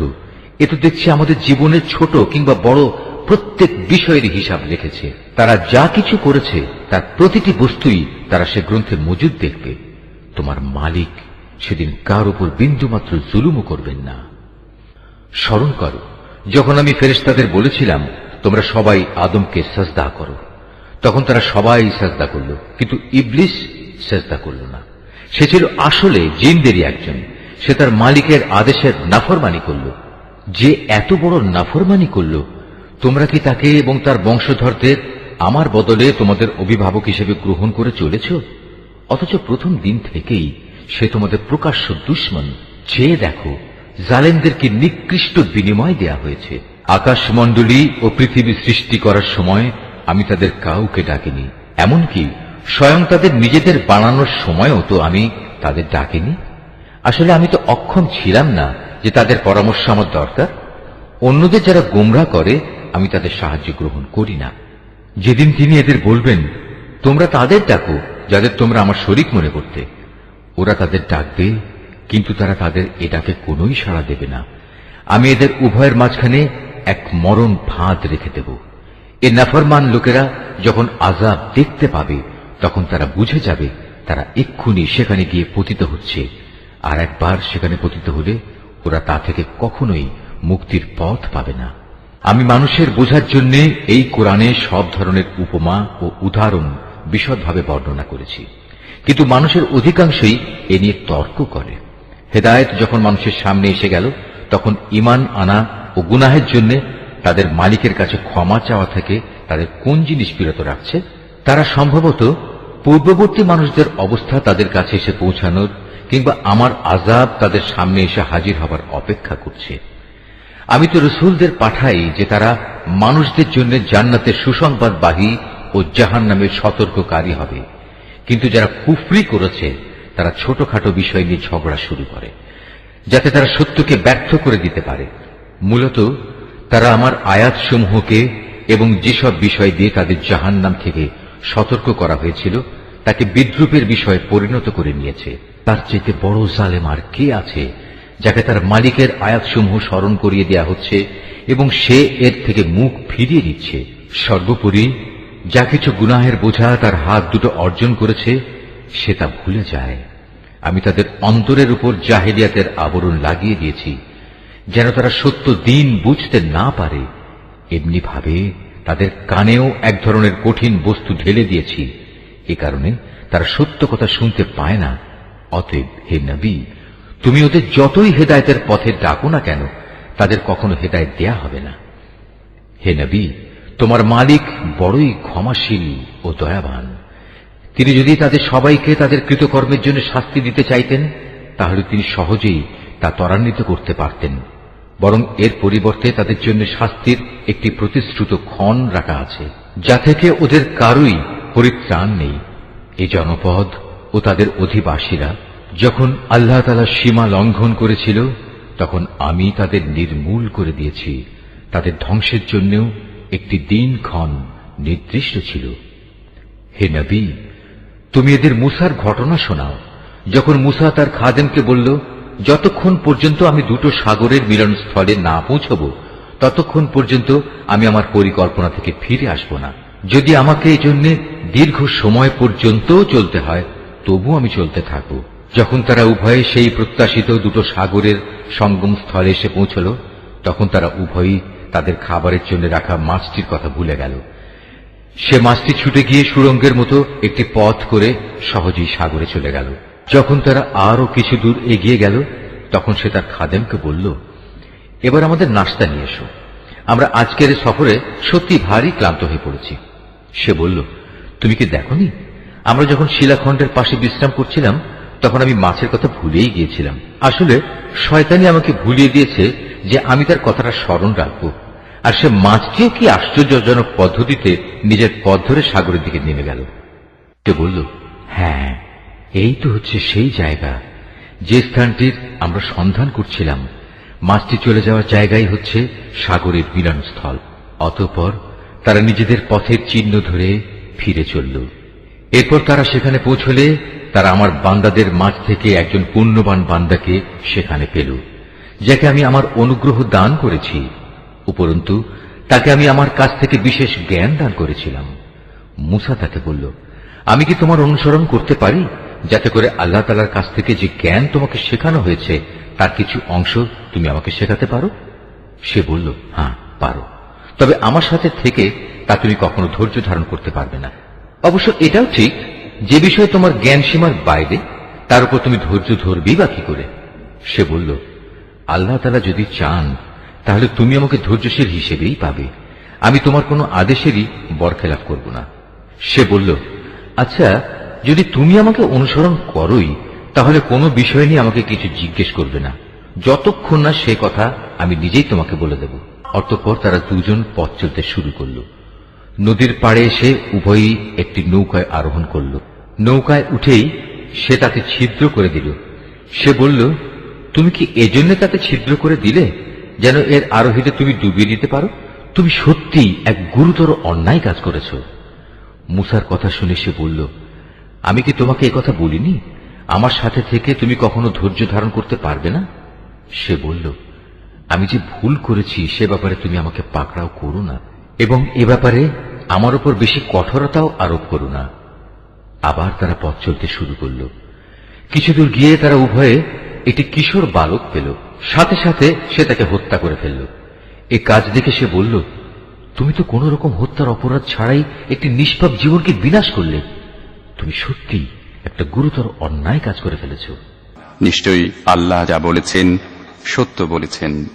এ তো দেখছি আমাদের জীবনের ছোট কিংবা বড় প্রত্যেক বিষয়ের হিসাব লিখেছে। তারা যা কিছু করেছে তার প্রতিটি বস্তুই তারা সে গ্রন্থে মজুদ দেখবে। তোমার মালিক সেদিন কার উপর বিন্দুমাত্র জুলুমও করবেন না। স্মরণ করো যখন আমি ফেরেশতাদের বলেছিলাম তোমরা সবাই আদমকে সাজদা করো, তখন তারা সবাই সাজদা করল, কিন্তু ইবলিস সাজদা করল না। সে ছিল আসলে জিনদেরই একজন। সে তার মালিকের আদেশের নাফরমানি করল। যে এত বড় নাফরমানি করল, তোমরা কি তাকে এবং তার বংশধরদের আমার বদলে তোমাদের অভিভাবক হিসেবে গ্রহণ করে চলেছ? অথচ প্রথম দিন থেকেই সে তোমাদের প্রকাশ্য দুশমন। চেয়ে দেখো, জালেমদেরকে নিকৃষ্ট বিনিময় দেয়া হয়েছে। আকাশমণ্ডলী ও পৃথিবী সৃষ্টি করার সময় আমি তাদের কাউকে ডাকিনি, এমনকি স্বয়ং তাদের নিজেদের বানানোর সময়ও তো আমি তাদের ডাকিনি। আসলে আমি তো অক্ষম ছিলাম না যে তাদের পরামর্শ আমার দরকার। অন্যদের যারা গোমরাহ করে আমি তাদের সাহায্য গ্রহণ করি না। যেদিন তিনি এদের বলবেন তোমরা তাদের ডাকো যাদের তোমরা আমার শরীক মনে করতে, ওরা তাদের ডাকবে, কিন্তু তারা তাদের এ ডাকে কোনোই সাড়া দেবে না। আমি এদের উভয়ের মাঝখানে এক মরণ ফাঁদ রেখে দেব। এ নাফরমান লোকেরা যখন আযাব দেখতে পাবে, তখন তারা বুঝে যাবে তারা এক্ষুনি সেখানে গিয়ে পতিত হচ্ছে। আর একবার সেখানে পতিত হলে ওরা তা থেকে কখনোই মুক্তির পথ পাবে না। আমি মানুষের বোঝার জন্য এই কোরআনে সব ধরনের উপমা ও উদাহরণ বিশদভাবে বর্ণনা করেছি, কিন্তু মানুষের অধিকাংশই এ নিয়ে তর্ক করে। হেদায়েত যখন মানুষের সামনে এসে গেল, তখন ঈমান আনা ও গুনাহের জন্য তাদের মালিকের কাছে ক্ষমা চাওয়া থেকে তাদের কোন জিনিস বিরত রাখছে? তারা সম্ভবত পূর্ববর্তী মানুষদের অবস্থা তাদের কাছে এসে পৌঁছানোর কিংবা আমার আযাব তাদের সামনে এসে হাজির হবার অপেক্ষা করছে। আমি তো রসুলদের পাঠাই যে তারা মানুষদের জন্য জান্নাতের সুসংবাদবাহী ও জাহান্নামের সতর্ককারী হবে, কিন্তু যারা কুফরি করেছে তারা ছোটখাটো বিষয় নিয়ে ঝগড়া শুরু করে, যাতে তারা সত্যকে ব্যর্থ করে দিতে পারে। মূলত তারা আমার আয়াতসমূহকে এবং যেসব বিষয় দিয়ে তাদের জাহান্নাম থেকে সতর্ক করা হয়েছিল তাকে বিদ্রূপের বিষয়ে পরিণত করে নিয়েছে। তার চাইতে বড় জালেম আর কে আছে, যাকে তার মালিকের আয়াতসমূহ স্মরণ করিয়ে দেয়া হচ্ছে এবং সে এর থেকে মুখ ফিরিয়ে দিচ্ছে। সর্বোপরি যা কিছু গুনাহের বোঝা তার হাত দুটো অর্জন করেছে, সে তা ভুলে যায়। আমি তাদের অন্তরের উপর জাহেলিয়াতের আবরণ লাগিয়ে দিয়েছি, যেন তারা সত্য দিন বুঝতে না পারে। এমনি ভাবে তাদের কানেও এক ধরনের কঠিন বস্তু ঢেলে দিয়েছি, এ কারণে তারা সত্য কথা শুনতে পায় না। অতএব হে নবী, তুমি ওদের যতই হেদায়েতের পথে ডাকো না কেন, তাদের কখনো হেদায়েত দেয়া হবে না। হে নবী, তোমার মালিক বড়ই ক্ষমাশীল ও দয়াবান। তিনি যদি তাদের সবাইকে তাদের কৃতকর্মের জন্য শাস্তি দিতে চাইতেন, তাহলে তিনি সহজেই তা ত্বরান্বিত করতে পারতেন। বরং এর পরিবর্তে তাদের জন্য শাস্তির একটি প্রতিশ্রুত ক্ষণ রাখা আছে, যা থেকে ওদের কারোই পরিত্রাণ নেই। এই জনপদ ও তাদের অধিবাসীরা যখন আল্লাহ তাআলা সীমা লঙ্ঘন করেছিল, তখন আমি তাদের নির্মূল করে দিয়েছি। তাদের ধ্বংসের জন্যও একটি দিনক্ষণ নির্দিষ্ট ছিল। হে নবী, তুমি এদের মূসার ঘটনা শোনাও। যখন মূসা তার খাদেমকে বলল, যতক্ষণ পর্যন্ত আমি দুটো সাগরের মিলনস্থলে না পৌঁছব, ততক্ষণ পর্যন্ত আমি আমার পরিকল্পনা থেকে ফিরে আসব না। যদি আমাকে এই জন্য দীর্ঘ সময় পর্যন্ত চলতে হয়, তবু আমি চলতে থাকব। যখন তারা উভয়ে সেই প্রত্যাশিত দুটো সাগরের সঙ্গম স্থলে এসে পৌঁছল, তখন তারা উভয়ই তাদের খাবারের জন্য রাখা মাছটির কথা ভুলে গেল। সে মাছটি ছুটে গিয়ে সুড়ঙ্গের মতো একটি পথ করে সহজেই সাগরে চলে গেল। যখন তারা আরো কিছু দূর এগিয়ে গেল, তখন সে তার খাদেমকে বলল, এবার আমাদের নাস্তা নিয়ে এসো, আমরা আজকের সফরে সত্যি ভারী ক্লান্ত হয়ে পড়েছি। সে বলল, তুমি কি দেখোনি, আমরা যখন শিলাখণ্ডের পাশে বিশ্রাম করছিলাম, তখন আমি মাছের কথা ভুলেই গিয়েছিলাম। আসলে শয়তানি আমাকে ভুলিয়ে দিয়েছে যে আমি তার কথাটা স্মরণ রাখব। আর সে মাছটিও কি আশ্চর্যজনক পদ্ধতিতে নিজের পথ ধরে সাগরের দিকে নেমে গেল। সে বলল, হ্যাঁ, এই তো হচ্ছে সেই জায়গা যে স্থানটির আমরা সন্ধান করছিলাম। মাছটি চলে যাওয়ার জায়গাই হচ্ছে সাগরের মিলনস্থল। অতঃপর তারা নিজেদের পথের চিহ্ন ধরে ফিরে চলল। এরপর তারা সেখানে পৌঁছলে তারা আমার বান্দাদের মাঝ থেকে একজন পুণ্যবান বান্দাকে সেখানে পেল, যাকে আমি আমার অনুগ্রহ দান করেছি। উপরন্তু তাকে আমি আমার কাছ থেকে বিশেষ জ্ঞান দান করেছিলাম। মূসা তাকে বলল, আমি কি তোমার অনুসরণ করতে পারি, যাতে করে আল্লাহ তাআলার কাছ থেকে যে জ্ঞান তোমাকে শেখানো হয়েছে তার কিছু অংশ তুমি আমাকে শেখাতে পারো? সে বলল, হ্যাঁ পারো, তবে আমার সাথে থেকে তা তুমি কখনো ধৈর্য ধারণ করতে পারবে না। অবশ্য এটাও ঠিক, যে বিষয়ে তোমার জ্ঞান সীমার বাইরে, তার উপর তুমি ধৈর্য ধরবেই বা কি করে? সে বলল, আল্লাহ তাআলা যদি চান তাহলে তুমি আমাকে ধৈর্যশীল হিসেবেই পাবে। আমি তোমার কোনো আদেশেরই বরখেলাপ করব না। সে বলল, আচ্ছা, যদি তুমি আমাকে অনুসরণ করোই, তাহলে কোনো বিষয় নিয়ে আমাকে কিছু জিজ্ঞেস করবে না, যতক্ষণ না সে কথা আমি নিজেই তোমাকে বলে দেব। অতঃপর তারা দুজন পথ চলতে শুরু করল। নদীর পাড়ে এসে উভয়ই একটি নৌকায় আরোহণ করল। নৌকায় উঠেই সে তাকে ছিদ্র করে দিল। সে বলল, তুমি কি এজন্য তাকে ছিদ্র করে দিলে যেন এর আরোহীতে তুমি ডুবিয়ে দিতে পারো? তুমি সত্যিই এক গুরুতর অন্যায় কাজ করেছ। মূসার কথা শুনে সে বলল, আমি কি তোমাকে এ কথা বলিনি? আমার সাথে থেকে তুমি কখনো ধৈর্য ধারণ করতে পারবে না? সে বলল, আমি যে ভুল করেছি সে ব্যাপারে তুমি আমাকে পাকড়াও করো না, এবং এ ব্যাপারে আমার উপর বেশি কঠোরতাও আরোপ করো না। আবার তারা পথ চলতে শুরু করল। কিছুদূর গিয়ে তারা উভয়ে একটি কিশোর বালক পেল। সাথে সাথে সে তাকে হত্যা করে ফেলল। এ কাজ দেখে সে বলল, তুমি তো কোন রকম হত্যার অপরাধ ছাড়াই একটি নিষ্পাপ জীবনকে বিনাশ করলে। তুমি সত্যি একটা গুরুতর অন্যায় কাজ করে ফেলেছ। নিশ্চয়ই আল্লাহ যা বলেছেন সত্য বলেছেন।